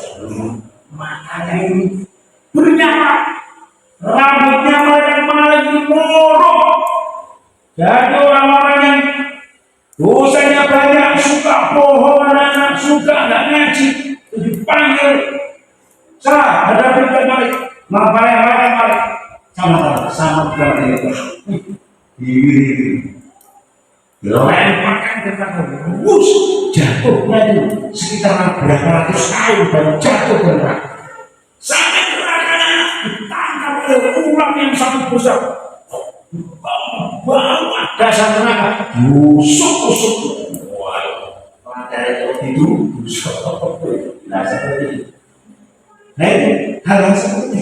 sebelum matanya ini bernyawa rambutnya malaikat morok. Jadi orang-orang yang dosanya banyak, suka bohong, anak-anak suka nggak ngaji, dipanggil, sah, ada berita balik, balik, sama itu, dilemparkan ke belakang, bus, jatuhnya itu sekitar berapa ratus tahun dan jatuh ke neraka. Sampai neraka ditangkap oleh ular yang sangat besar. Bawa dasar neraka busuk materi itu busuk nah seperti itu nah itu hal-hal seperti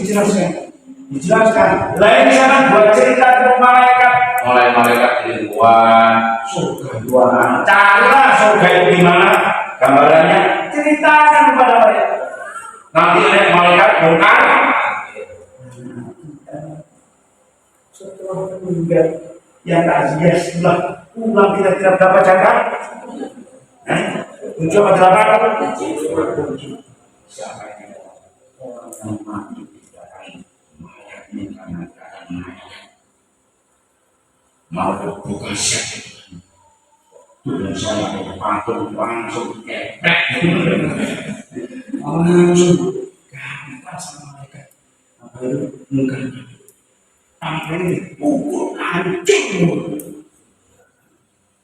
dijelaskan lain sana buat cerita ke malaikat mulai malaikat ilmuwan surga dua carilah surga itu di mana gambarannya ceritakan kepada mereka nanti ada malaikat bongkar setelah meninggal yang takziah ulang kira-kira berapa jangka? 7 atau 8? Siapa yang orang yang mati tidak mayat ini karena mau bukan siapa itu saya patung langsung kepek langsung gampang sama mereka apa itu mungkin sampai ini pukul hancur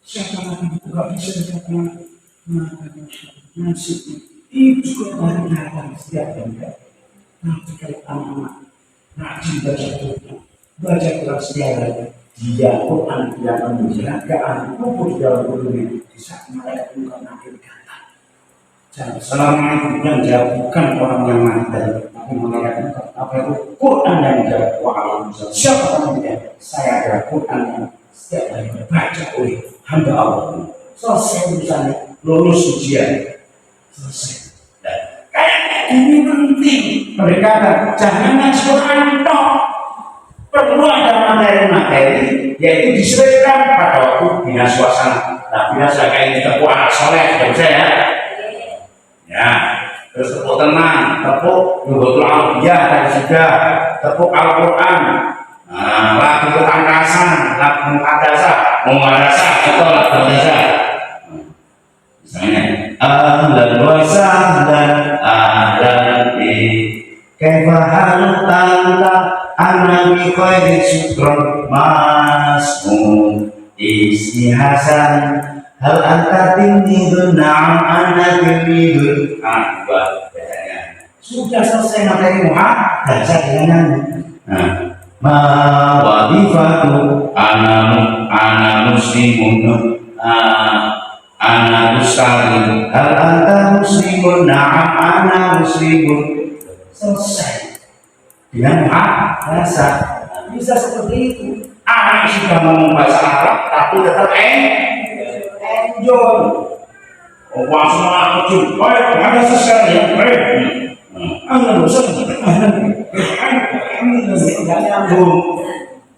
siapa lagi juga bisa dikatakan nasib itu juga baru datang setiap hari nanti kalau anak-anak rajin baca Quran setiap hari dia Quran dia akan menjaga anak pupuk dalam Quran di saat mereka bukan akhir kata jangan selama itu yang bukan orang yang mati tapi mengatakan apa itu Quran yang menjawab wa'alam siapa namanya saya ada Quran yang setiap hari dibaca oleh hamba Allah selesai urusannya lulus ujian selesai kayak ini penting mereka jangan ngaji Quran toh perlu ada materi-materi yaitu disesuaikan pada waktu bina suasana nah bina suasana ini tepuk anak soleh yang saya ya terus tepuk tenang, tepuk Nubutul Aliyah tadi sudah, tepuk Al-Quran Lagu ketangkasan, lagu kadasa, mumadasa, atau lagu kadasa. Misalnya, ahlan wa sahlan ahlan bi kaifa hal tanta ana bi khairi syukron masmu ismi Hasan hal anta timidun na'am ana timidun. Sudah selesai materi muhadasa dengan ma wadifatu ana muslimun ana muslimun hal anta muslimun na'am ana muslimun. Selesai dengan bahasa. Bisa seperti itu. Anak sudah ngomong bahasa Arab tapi tetap enjoy. Wah semua lucu. Baik, ada sesuatu yang baik. Anda bosan. Enggak nyambung.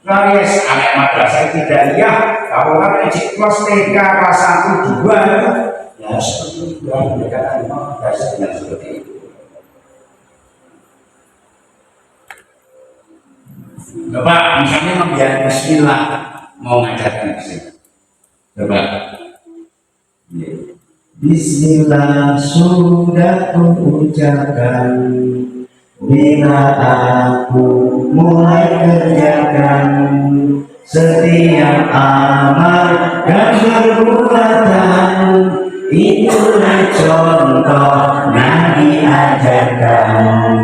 Laris anak madrasah tidak iya. Kalau kan kelas TK, kelas 1, 2 ya seperti itu. Mereka akan madrasah dengan seperti itu. Coba misalnya membiarkan bismillah mau ngajarkan bismillah. Coba. Bismillah sudah kuucapkan bila aku mulai kerjakan setiap amal dan perbuatan, itulah contoh Nabi ajarkan.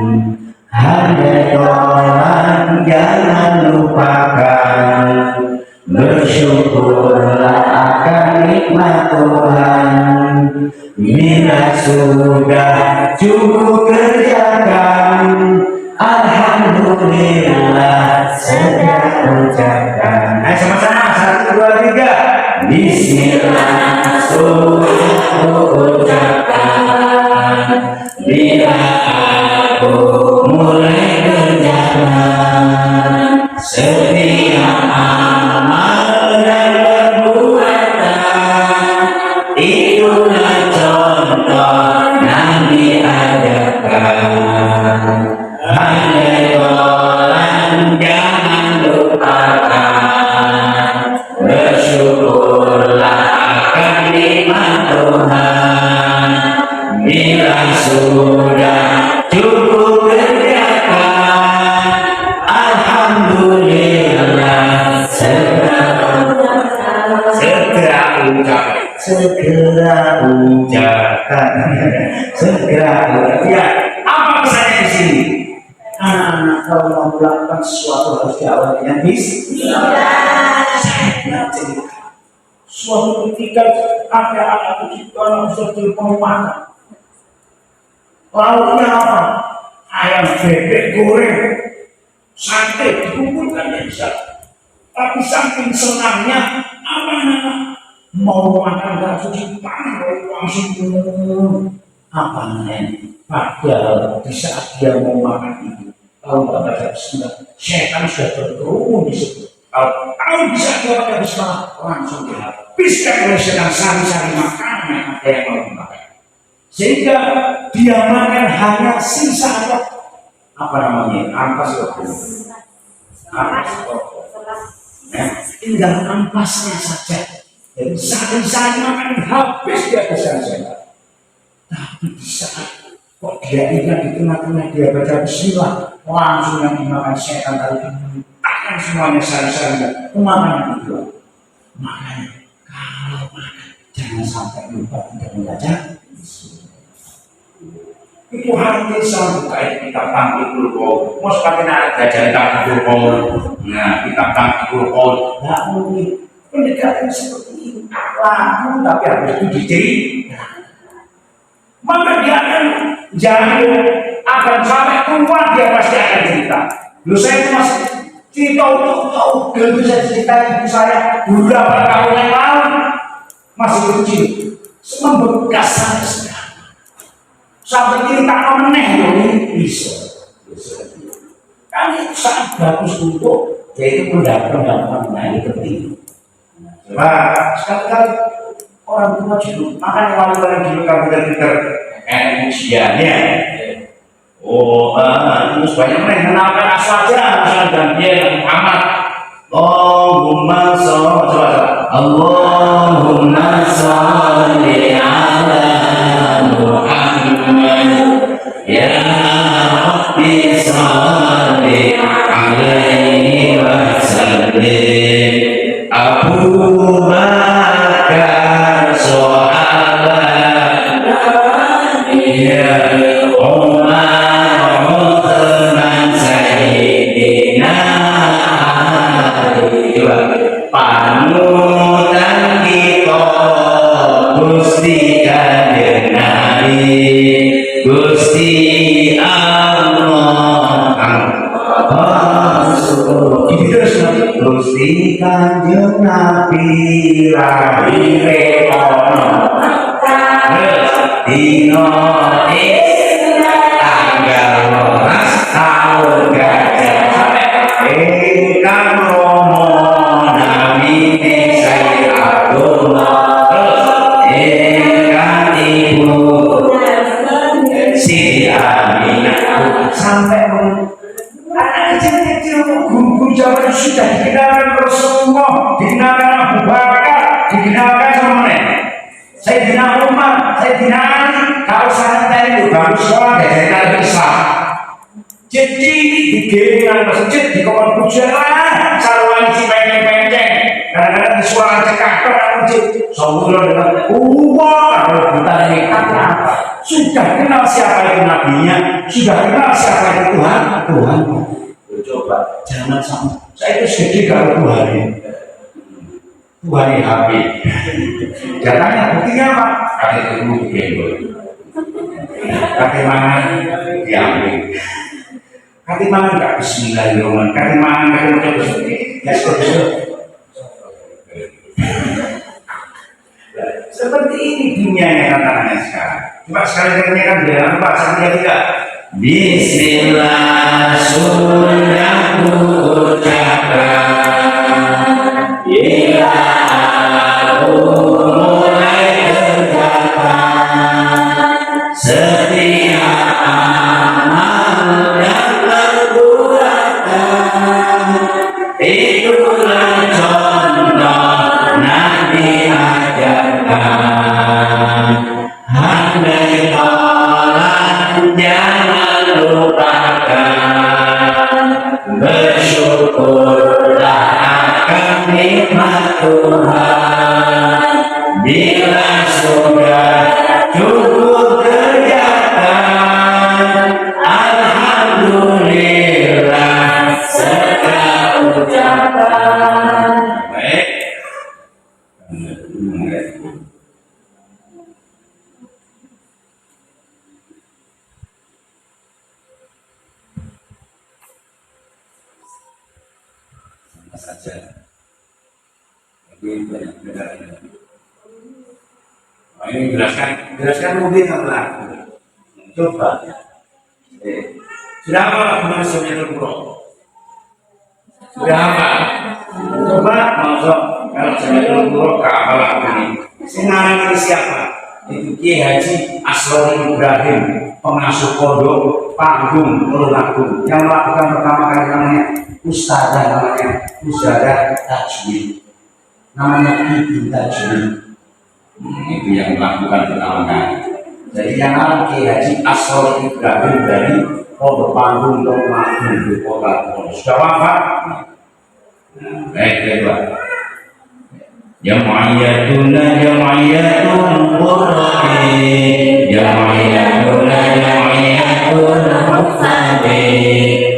Hanya tolong jangan lupakan, bersyukurlah akan nikmat Tuhan. Bila sudah cukup kerjakan, alhamdulillah segera ucapkan. Ayo sama-sama, 1, 2, 3. Bismillah sudah ucapkan bila aku mulai kerjakan setiap amal dan perbuatan, itulah contoh Nabi ajarkan. Hanya tolong jangan lupakan, bersyukurlah akan nikmat Tuhan. Bila sudah cukup kerjakan, alhamdulillah segera ucapkan, segera ucapkan. Ya, apa pesannya di sini? Anak-anak kalau mau melakukan sesuatu harus diawali dengan bismillah. Suatu ketika ada anak kecil orang sudah mau makan. Lauknya apa? Ayam bebek goreng, sate dikumpulkan ya bisa. Tapi saking senangnya anak-anak mau makan langsung dipanggil langsung apa namanya? Padahal di saat dia mau makan itu, kalau nggak baca bismillah, setan sudah berkerumun di situ. Kalau bisa dia baca bismillah, langsung dihabiskan oleh setan sari-sari makanan yang ada yang mau dimakan. Sehingga dia makan hanya sisa apa namanya ampas waktu, tinggal ampasnya saja. Jadi sari-sari makan habis dia bisa saja. Tapi di saat kok dia ingat di tengah-tengah dia baca bismillah, langsung yang dimakan setan tadi takkan semuanya sari-sari makanan itu. Makanya kalau makan jangan sampai lupa untuk membaca itu hampir sama kayak kitab Tangkul Qaul. Mau seperti nak belajar Tangkul Qaul. Nah, kitab Tangkul Qaul nggak mungkin pendekatan seperti ini. Lagu tapi harus itu diceritakan. Maka dia akan sampai tua dia pasti akan cerita. Dulu saya masih cerita tahu belum bisa cerita ibu saya beberapa tahun yang lalu masih kecil, membekas sampai sekarang. Sampai cerita meneh ini bisa. Kan itu sangat bagus untuk yaitu pendapat ini penting. Coba sekali-kali orang tua dulu, makanya wali-wali dulu kamu pinter ujiannya. Oh, terus banyak mengenalkan aswaja, asal dan dia Nabi Muhammad. Allahumma sholli Allahumma sholli ala Muhammad ya Rabbi sholli alaihi wa sallim. Abu Bakar sahabat ya Umar Uthman Sayyidina Ali panutan kita Gusti Kanjeng Nabi Gusti Allah Gusti Kanjeng Nabi lahir ono dino tanggal 12 tahun gajah ingkang romo namine Sayyid Abdullah ingkang ibu Siti Aminah sampai anak kecil-kecil guru-guru zaman sudah dikenalkan Rasulullah, dikenalkan Abu Bakar, dikenalkan sama Sayyidina Umar, Sayyidina Ali. Kalau santai itu baru sekolah dari Islam. Jadi digelar masjid di kawan pujaran, saluran si penceng-penceng. Kadang-kadang di suara cekakar masjid. Soalnya dengan kalau kita ini apa? Sudah kenal siapa itu nabinya, sudah kenal siapa itu Tuhan. Coba jangan sama. Saya itu sedih kalau Tuhan ini. Tuhan ini habis. Jangannya buktinya apa? Kaki itu digendol, kaki mangan diambil, kaki mangan nggak bismillahirrahmanirrahim, kaki mangan kaki macam seperti ya seperti ini dunianya tantangannya sekarang. Coba sekali kan dalam bahasa Indonesia. Bismillah sudah ucapkan bila aku mulai kerjakan setiap amal dan perbuatan itulah contoh Nabi ajarkan. Andai tolak jangan lupakan, bersyukurlah akan nikmat Tuhan. Bila sudah cukup kerjakan, alhamdulillah segala ucapan. Baik. Saja ini banyak bedanya. Ini jelaskan mungkin apa? Coba sudah apa maksudnya itu? Sudah apa? Coba masuk kalau saya itu kapalah ini. Sekarang ini siapa? Itu Kiai Haji Asrori Ibrahim, pengasuh pondok Panggung Tulungagung, yang melakukan pertama kali namanya Ustadzah, namanya Ustadzah Tajwid, namanya Ibu Tajwid. Itu yang melakukan pertama kali. Jadi yang namanya Kiai Haji Asrori Ibrahim dari Pondok Panggung Tulungagung di Kota Pondok sudah wafat. Baik, kedua. Jama'iyatuna jama'iyatun Qur'ani, jama'iyatuna jama'iyatun Muqtadi,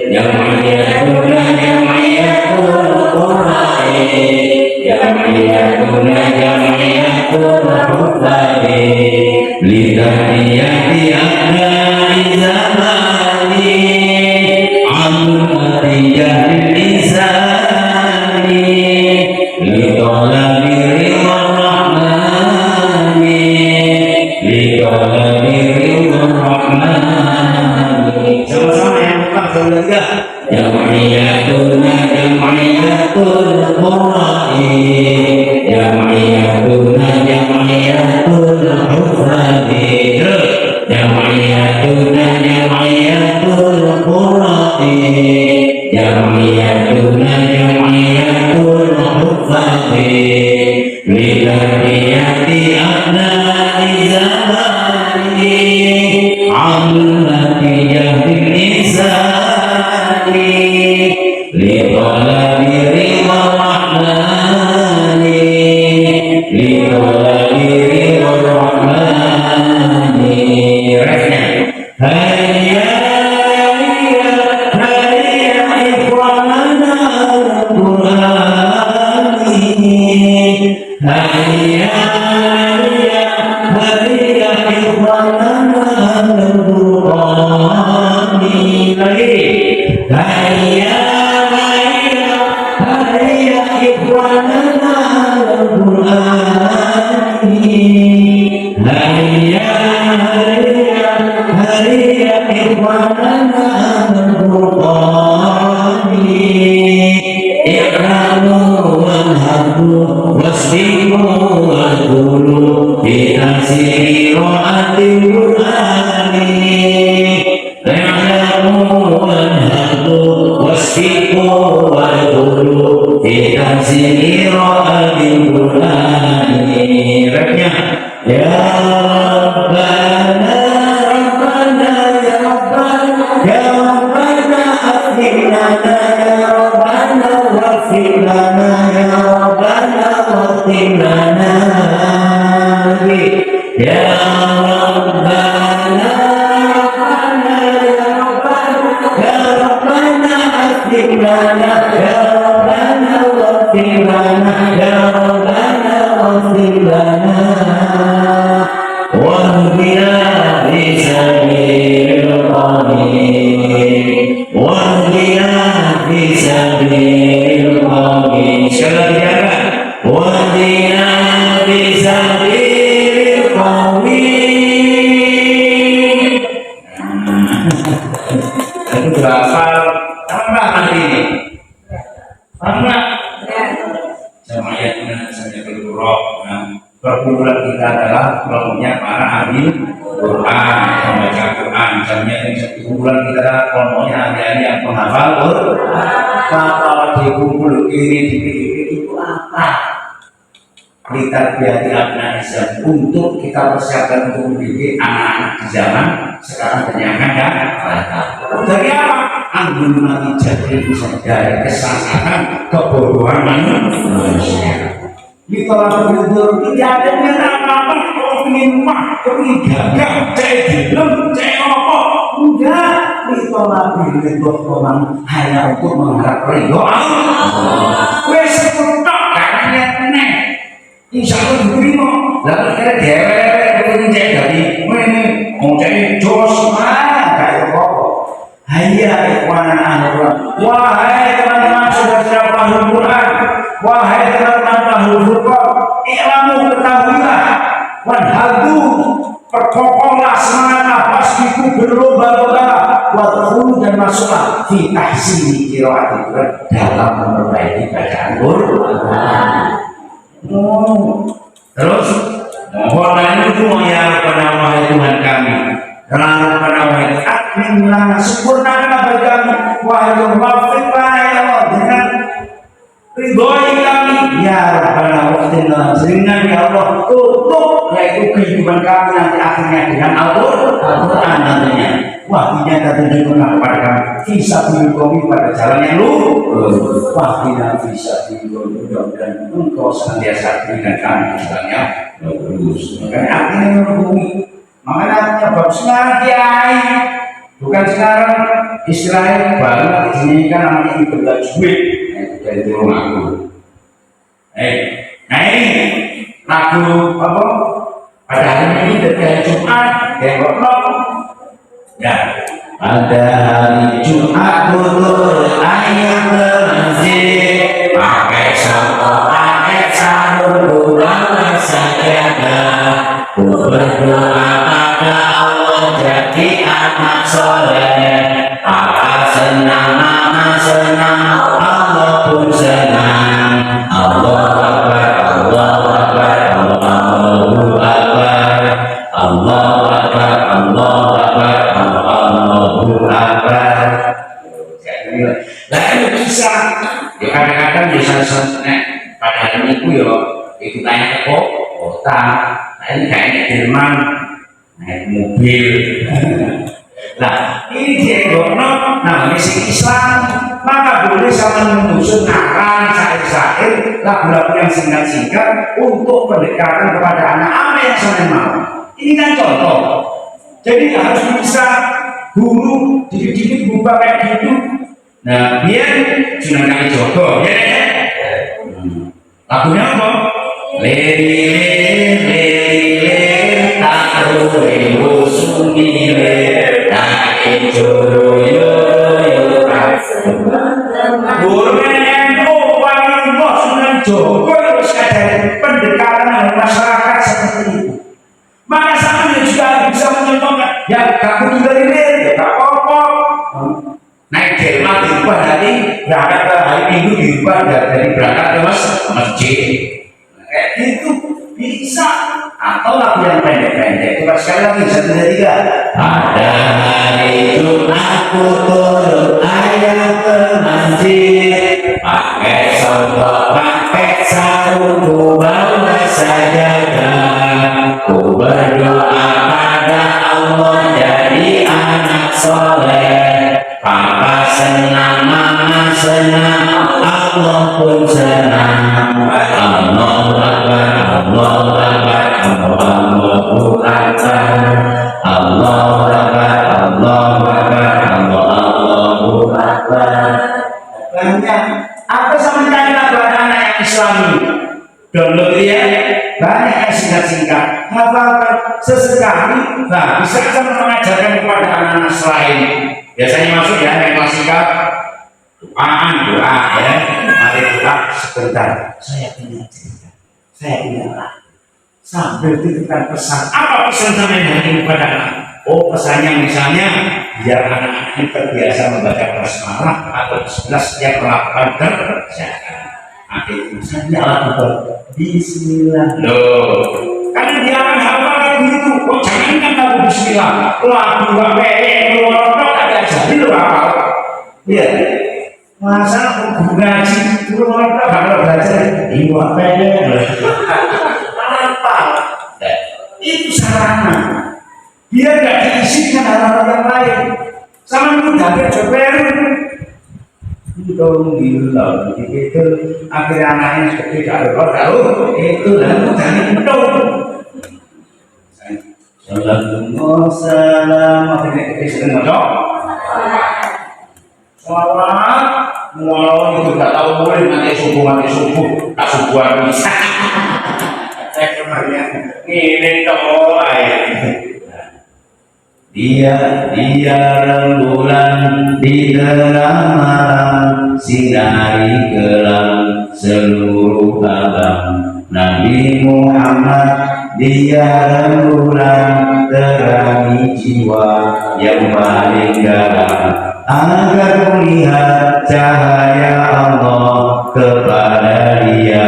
jama'iyatuna jama'iyatun Qur'ani, jama'iyatuna jama'iyatun Muqtadi, litaniyati akhlali zamani, ammariyah lisani, litolami ridwan rahmani, litolami ridwan rahmani. tahiyatuna jami'atul mufaqqi Lidahiyati abnai zamani Amlati yahdil insani Lidolabi ridha rahmani Lidolabi ridha rahmani Refnya Hayya perkumpulan kita adalah kelompoknya para ahli Quran, membaca Quran. Misalnya kumpulan kita adalah kelompoknya ahli-ahli yang penghafal Quran. Kalau dikumpul ini itu apa? Kita biar abna Islam untuk kita persiapkan untuk mendidik anak-anak di zaman sekarang dan yang akan datang. Dari apa? Ambil mati jadi dari kesalahan kebodohan manusia. Ditolak betul, tidak ada yang apa-apa. Kau ingin mah, kau ingin gagah, cek dilem, cek apa? Enggak, ditolak betul orang hanya untuk mengharap ridho Allah. Kue seputar karena neng, insya Allah diterima. Lalu kita dewek, kau ingin cek dari mana? Mau cek jos mana? Kayak apa? Hayya ikhwanan ahli wahai teman-teman saudara ahli Quran, wahai teman-teman ahli Quran, i'lamu ketahuilah, wanhadu perkokohlah semangat nafas itu berlomba-lomba, wadkhulu dan masuklah fi tahsini qiraati Quran dalam memperbaiki bacaan Quran. Terus mohon itu ya kepada wahai Tuhan kami. Karena pada wahai akminlah sempurnakan bagi kami wahai wafiqlah ya Allah dengan ridhoi kami ya Rabbana waqtina dengan ya Allah tutup yaitu kehidupan kami nanti akhirnya dengan Al-Quran nantinya wahdinya terjadilah kepada kami fisabilil qawmi pada jalan yang lurus wahdinya fisabilil qawmi mudah-mudahan engkau senantiasa berikan kami jalan yang lurus makanya akhirnya menghubungi. Makanya bab sekarang kiai bukan sekarang Israel baru ini kan namanya ibadah duit dari rumah aku. Nah ini lagu apa? Pada hari ini dari hari Jumat yang ya pada hari Jumat tutur ayat masjid pakai sapa pakai sarung kurang sajadah berdoa pada Allah jadi anak soleh. Apa senang mama senang Allah pun senang. Allah Akbar Allah Akbar Allahu Akbar Allahu Akbar Allahu Akbar Allahu Akbar. Lah itu bisa. Ya kadang-kadang bisa pada hari itu ya itu tanya ke kota. Nah ini kayaknya Jerman naik mobil. Nah ini dia namanya si Islam, maka boleh sama menyusun akan syair-syair lagu-lagu yang singkat-singkat untuk pendekatan kepada anak apa yang saya mau. Ini kan contoh. Jadi harus bisa guru dikit-dikit buka kayak gitu. Nah biar Sunan Kalijogo ya. Lagunya apa? Lele taruh sumile naik juru yo Burmeno wangi bos Sunan Jogo harus ada pendekatan masyarakat seperti itu. Maka sama juga bisa mencontohkan ya kamu dari ya tak apa-apa. Naik Jerman diubah dari berangkat ke hari Minggu diubah dari berangkat ke masjid. Kayak gitu bisa. Atau lagu yang pendek-pendek coba sekali lagi 1, 2, 3. Pada hari itu aku turun ayam ke masjid, pakai songkok pakai sarung ku bawa sajadah, ku berdoa pada Allah jadi anak soleh. Papa senang, mama senang, Allah pun senang. Allahu Akbar, Allahu Akbar, Allahu Akbar, Allahu Akbar, Allahu Akbar, Allahu Akbar. Banyak. Apa sama cari lagu anak-anak yang Islami? Download ya. Banyak yang singkat-singkat. Hafalkan sesekali. Nah, bisa kita mengajarkan kepada anak-anak selain. Biasanya masuk ya yang klasikal doa ya. Mari doa sebentar. Saya punya cerita. Saya punya lah. Sambil titipkan pesan. Apa pesan sampai hari kepada anak? Oh pesannya misalnya biar anak-anak ini terbiasa membaca basmalah atau bismillah setiap melakukan kerjaan. Akhirnya misalnya lakukan bismillah. Loh, karena dia akan hafal lagu itu. Oh jangan kan lagu bismillah. Lagu apa yang ada jadi loh hafal. Iya. Masa aku ngaji itu orang bakal belajar ini apa ya? Itu sarana biar gak diisi dengan hal-hal yang lain sama mudah bercoba dong bilang gitu akhirnya anaknya seperti kalau itu dan jangan penuh Salam akhirnya kita ngocok sholat mau itu gak tahu boleh mati subuh tak subuhan bisa saya kemarin ini toh dia rembulan di dalam malam sinari gelang seluruh alam Nabi Muhammad dia rembulan terangi jiwa yang paling dalam agar melihat cahaya Allah kepada dia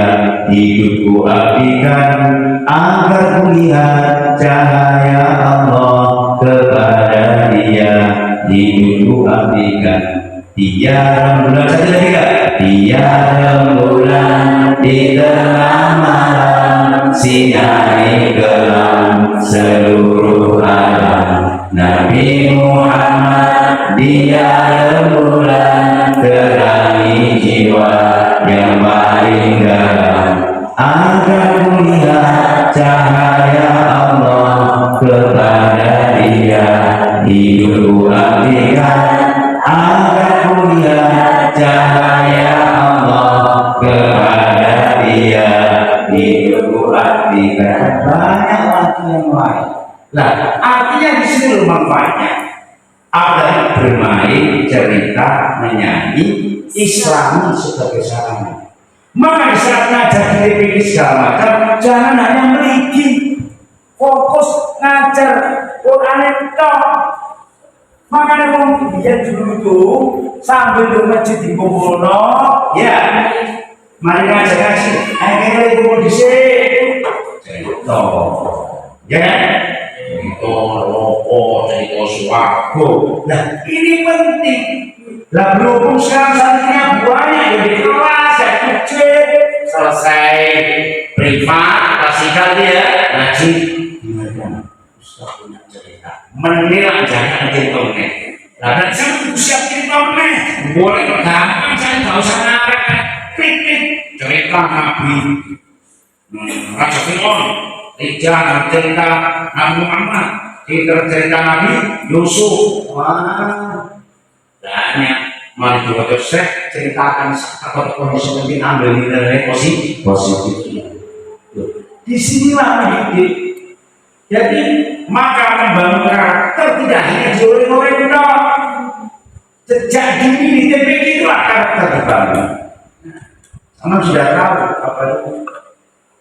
hidupku apikan agar melihat cahaya Allah kepada dia hidupku apikan dia rembulan saja tidak dia rembulan di tengah malam sinari gelang seluruh alam Nabi Muhammad dia rembulan terangi jiwa yang paling dalam agar melihat cahaya Allah kepada dia hidupku apikan agar melihat cahaya Allah kepada dia hidupku apikan banyak lagi yang lain. Nah, artinya di sini loh manfaatnya. Ada bermain, cerita, menyanyi, Islami sebagai sarana. Maka di saat ngajar di TPQ segala macam, jangan hanya meliki, fokus ngajar Quran itu. Makanya dia dulu itu sambil di masjid di Kumpulno, ya, mari ngajar ngaji, akhirnya kumpul di sini, cerita, ya kan? cerita rokok, cerita swarga. Nah ini penting. Lah berhubung sekarang santrinya banyak yang di kelas, yang kecil, selesai privat, klasikal dia ngaji. Gimana? Ustaz punya cerita. Menilai jangan cerita. Nah, dan saya siap cerita boleh gampang, saya nggak usah ngarep. Cerita Nabi Raja Fir'aun, cerita Nabi Muhammad, cerita Nabi Yusuf. Wah, banyak. Mari kita ceritakan apa kondisi mungkin ambil nilai positif. Disinilah mendidik. Jadi maka membangun karakter tidak hanya dioreng-oreng dong. Sejak dini di TPK itulah karakter dibangun. Kamu sudah tahu apa itu?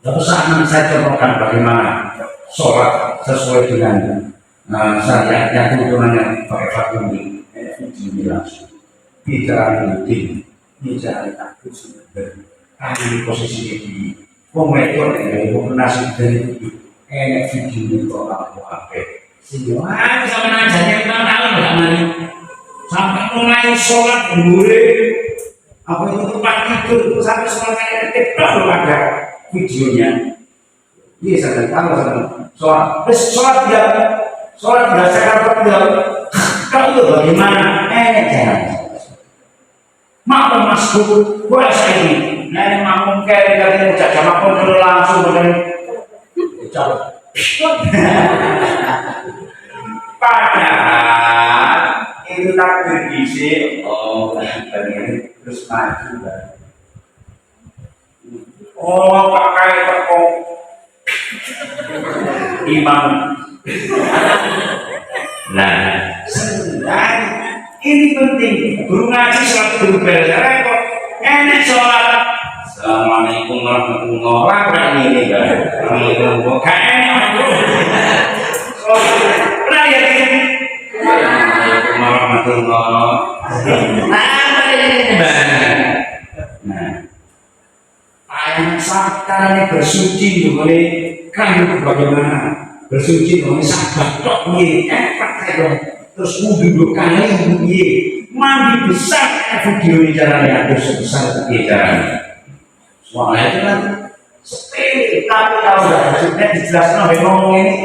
Tidak usah saya contohkan bagaimana sholat sesuai dengan syariatnya tuntunannya pakai fatimi. Langsung bicara rutin, bicara takut sebenarnya. Kami di posisi ini, komentar dari komunikasi dari enak video itu apa? Sehingga sama najanya kita tahu nggak mari sampai mulai sholat gue apa itu tempat tidur sampai sholat kita belum ada videonya. Iya saya tahu sholat tidak sekarang tidak. Kalau bagaimana? Jangan. Makmum masuk, puasa ini. Nah, makmum kayak dari jajan makmum dulu langsung dari padahal itu takbir isi. Oh, ini terus maju. Oh, pakai tepung imam. Nah, ini penting. Guru ngaji sholat guru belajar kok enak sholat. Assalamualaikum warahmatullahi wabarakatuh. Ini kan, assalamualaikum. Enak. Pernah ya ini? Assalamualaikum warahmatullahi wabarakatuh. Nah, ayat sakaranya bersuci boleh kan bagaimana? Bersuci boleh sabar dok nih, praktek dong. Terus duduk kali mandi besar video ini caranya terus besar caranya. Soalnya itu kan sepele tapi kalau udah sudah dijelaskan oleh ngomong ini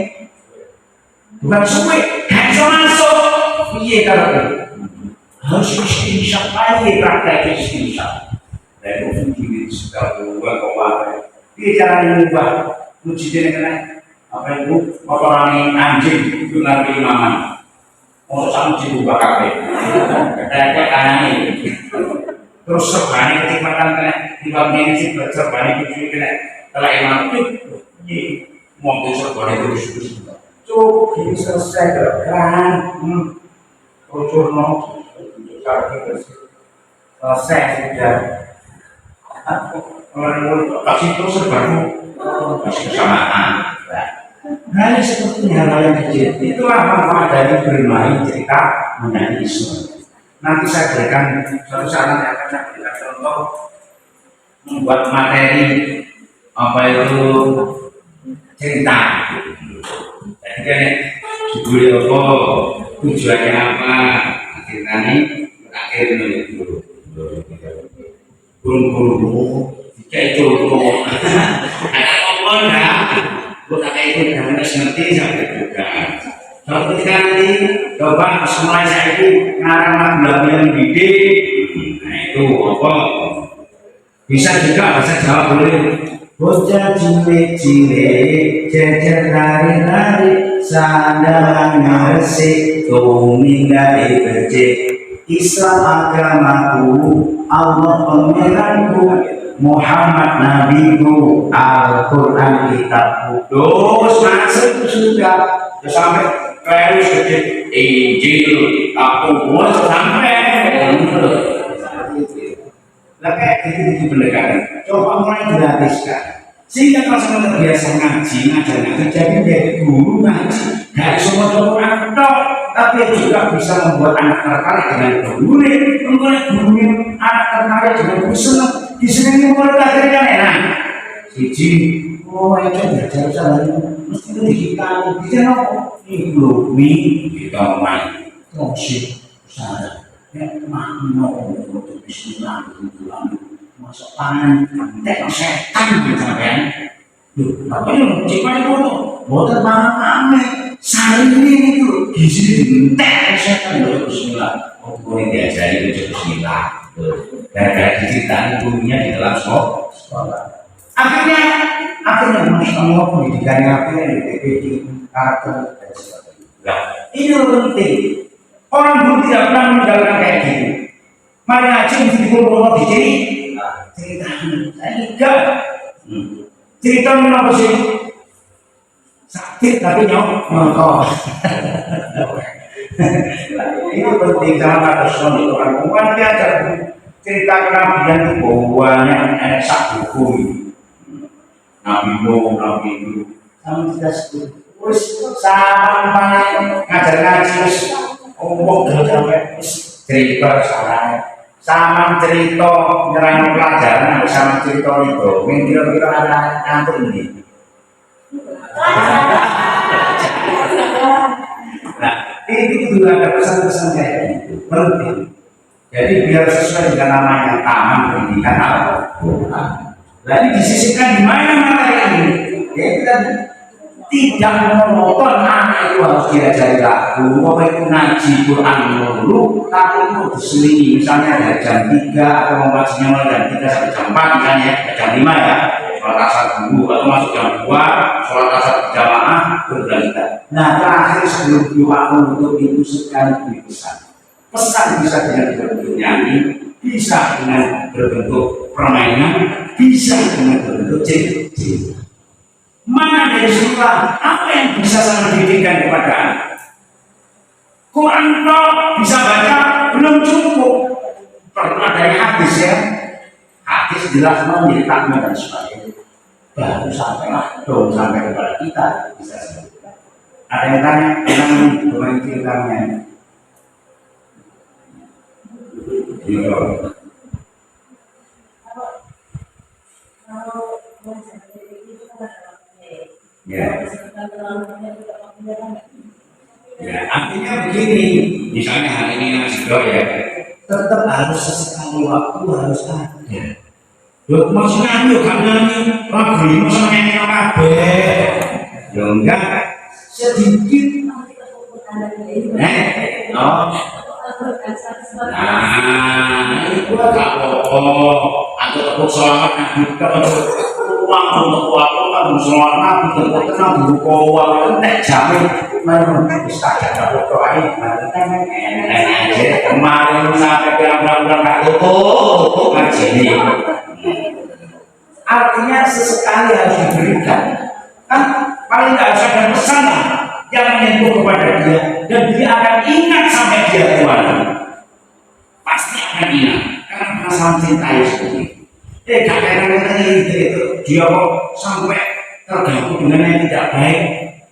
bukan suwe kan masuk iya kalau harus istinsaf aja praktek istinsaf dari video ini sudah bukan kemarin dia caranya ubah ujiannya kena apa itu kotoran anjing itu nanti imaman. Untuk sama diubah kafe, ada kanan ini. Terus serbani kecepatan kena, dibanding ini sih serbani kecil kena. Kalau imam itu, mau serbani terus. Cukup ini selesai kan? Ucur mau, selesai sudah. Kasih terus serbani, kasih kesamaan. Hanya seperti hal yang kecil itulah manfaat dari bermain cerita mengenai Islam. Nanti saya berikan suatu saat yang akan saya berikan contoh membuat materi apa itu cerita. Jadi kan judulnya apa, tujuannya apa, ceritanya akhir itu burung-burung kayak contoh. Ada ngomong ya. Bukan itu namanya ngerti sampai juga. Kalau ketika nanti coba semua saya itu ngarang lagu yang didik, nah itu apa? Bisa juga bahasa Jawa boleh. Bocah cilik-cilik jejer lari-lari sandang ngeresik tuminggali becik Islam agamaku Allah pangeranku Muhammad nabiku Al-Quran kitabku. Terus masuk sudah sampai keliru sedikit Injil aku sampai lah kayak gitu pendekatan. Coba mulai gratiskan sehingga kalau sama terbiasa ngaji jadi menjadi guru ngaji dari semua Quran tapi juga bisa membuat anak tertarik dengan gurunya, membuat gurunya anak tertarik dengan guru senang. Di sini mulai akhirnya enak. Siji, oh itu belajar salah mesti kita bisa ibu kita main toksik sana ya makno untuk bismillah masuk tangan tek setan sampean lho apa yang cipane ngono mboten paham sari ini itu gizi tek setan lho bismillah kok diajari bismillah gara-gara diceritani gurunya di dalam sekolah akhirnya Masya Allah pendidikannya akhirnya di PPD karakter dan sebagainya. Nah, ini penting. Orang dulu tidak pernah meninggalkan kayak gitu. Mari aja mesti dikumpulkan di sini. Cerita saya enggak. Cerita apa sih? Sakit tapi nyokok. Ini penting sama kata itu orang bukan diajar cerita kenabian itu banyak ada sak buku. Nabi Nuh, Nabi Nuh, sama kita sebut, terus sampai ngajar-ngaji, terus ngomong sampai cerita sama cerita nyerang pelajaran, sama cerita itu, yang kira-kira ada ngantuk ini. Nah, itu juga ada pesan-pesan kayak gitu, penting. Jadi biar sesuai dengan namanya taman pendidikan Al-Quran. Lalu disisipkan di mana materi ini? Ya kita tidak monoton anak itu harus diajari lagu, mau itu ngaji Quran dulu, tapi itu diselingi misalnya dari jam 3 atau membacanya mulai jam 3 sampai jam 4 misalnya, jam 5 ya, sholat asar dulu atau masuk jam 2, sholat asar berjamaah bergantian. Nah terakhir sebelum doa untuk itu sekali pesan. Pesan bisa dengan berbentuk nyanyi, bisa dengan berbentuk permainan, bisa dengan berbentuk cerita. Mana dari surah apa yang bisa saya berikan kepada anak? Quran kok bisa baca belum cukup, perlu adanya hadis ya. Hadis jelas menceritakan dan sebagainya. Baru sampailah dong sampai kepada kita bisa sebutkan. Ada yang tanya tentang domain ceritanya. Ya. Ya, artinya begini, misalnya hari ini nasi ya, tetap harus sesekali waktu harus ada. Loh, maksudnya aku kan nyanyi lagu ini sama nyanyi kabeh. Ya enggak, sedikit. Oh. Nah, itu agak apa-apa. Aku selamat nabi uang untuk waktu kan selamat nabi tenang buku uang itu jamin memang bisa jaga foto aja aja kemarin sampai bulan-bulan gak tutup ngaji ini artinya sesekali harus diberikan kan paling tidak usah ada pesan yang menyentuh kepada dia dan dia akan ingat sampai dia tua pasti akan ingat karena perasaan cinta seperti itu kadang-kadang itu dia kok sampai terganggu dengan yang tidak baik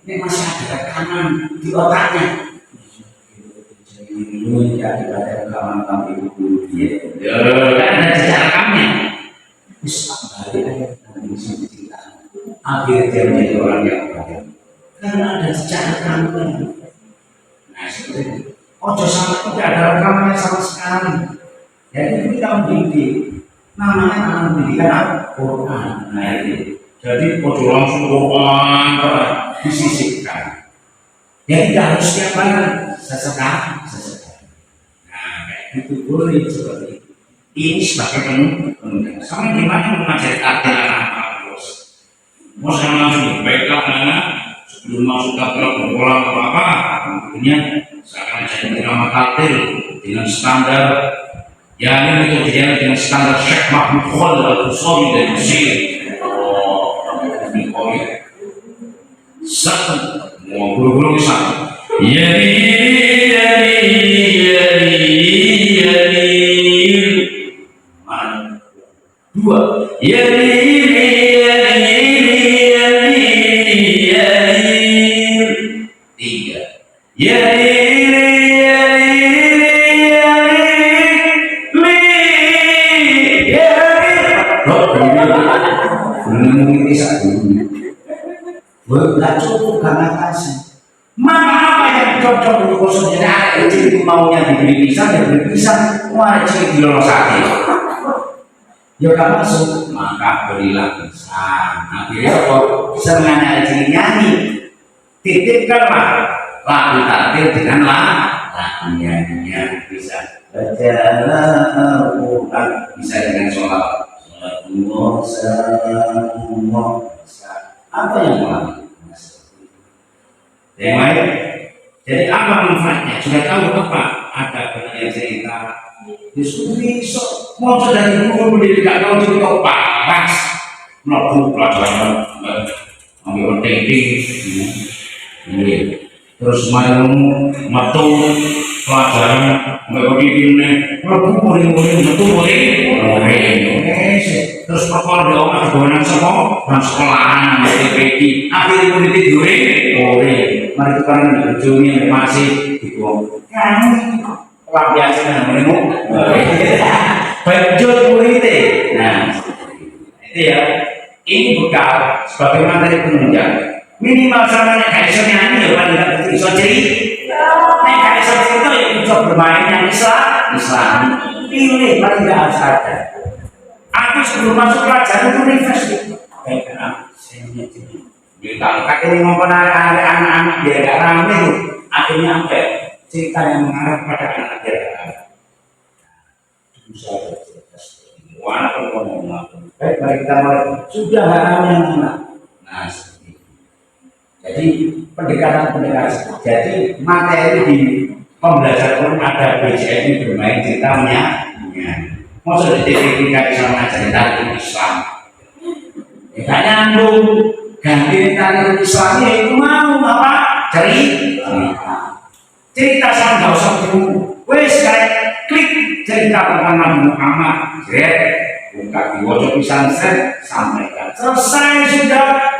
ini masih ada tekanan di otaknya ini tidak dibaca rekaman tapi itu dia kan ada jejak rekamnya bisa balik nanti bisa cerita akhirnya dia menjadi orang yang baik karena ada jejak rekamnya nah seperti itu ojo sampai tidak ada rekamannya sama sekali jadi kita mendidik namanya anak pendidikan Al-Quran. Nah ini jadi ojo langsung Quran disisipkan ya tidak harus setiap hari sesekali nah kayak gitu boleh seperti itu ini sebagai penunjang sama gimana mengajari arti anak-anak terus mau saya langsung baiklah anak sebelum masuk takbir berpola apa tentunya saya akan ajari drama takbir dengan standar yang itu dia dengan standar Syekh Mahmud Khalil Al-Busairi dari Mesir. Ini koi satu mau guru-guru sana. Mana dua tiga Nggak cukup karena kasih. Maka apa yang cocok untuk khususnya anak kecil itu maunya diberi pisang, ya beri pisang. Wah, cilik dilolosati. Ya udah masuk, maka berilah pisang. Akhirnya kok bisa menganak kecil nyanyi. Titipkanlah lagu takdir dengan lagu nyanyinya, bisa baca Al-Quran, bisa dengan sholat semua bisa. Apa yang lain? Yang lain. Jadi apa manfaatnya? Sudah tahu apa? Ada penanya cerita. Justru besok mau dari guru pendidikan kau cerita panas, melakukan pelajaran, ambil penting. Terus main metu pelajaran nggak begini muring terus perkara dia orang kebenaran semua dan sekolahan TPI akhirnya murid tidurin mari kita ujungnya masih dibuang kamu lampiasnya namanya bajut muridnya. Nah itu ya, ini bekal sebagai materi penunjang. Minimal sama nek gak iso nyanyi ya paling gak iso cerita. Nek gak iso cerita ya iso bermain yang Islam. Pilih paling gak harus ada. Aku sebelum masuk pelajaran universitas. Baik kan, saya nyanyi. Ditangkap ini ngomong anak-anak biar gak rame tuh. Akhirnya apa? Cerita yang mengarah pada anak biar gak rame. Bisa cerita. Wah, aku ngomong. Baik, mari kita mulai. Sudah haram yang mana? Nah, jadi pendekatan. Jadi materi di pembelajaran pun ada BJN bermain ceritanya. Maksud di kita bisa mengajarkan Islam. Tidak nyambung. Ganti tentang Islam itu mau apa? Cerita sama nggak usah dulu. Wes kayak klik cerita tentang Nabi Muhammad. Buka di wajah pisang sampaikan. Selesai sudah.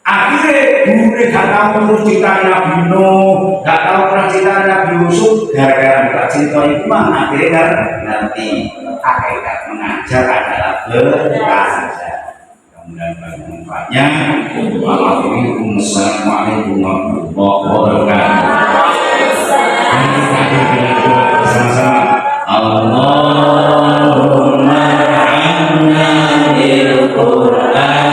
Akhirnya guru gak tahu terus cerita Nabi Nuh, gak tahu pernah cerita Nabi Yusuf, gara-gara cerita itu mah akhirnya nanti hakikat mengajar adalah belajar. Kemudian manfaatnya. Wassalamualaikum warahmatullahi wabarakatuh. Bersama-sama. Allahumma anna bil Qur'an.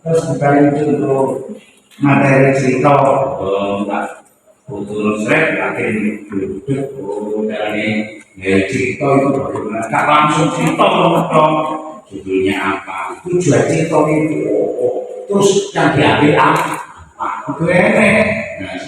Terus bukan untuk materi cerita betul seret akhirnya duduk dari cerita itu bagaimana tak langsung cerita judulnya apa tujuan cerita itu terus yang diambil apa itu enak. Nah,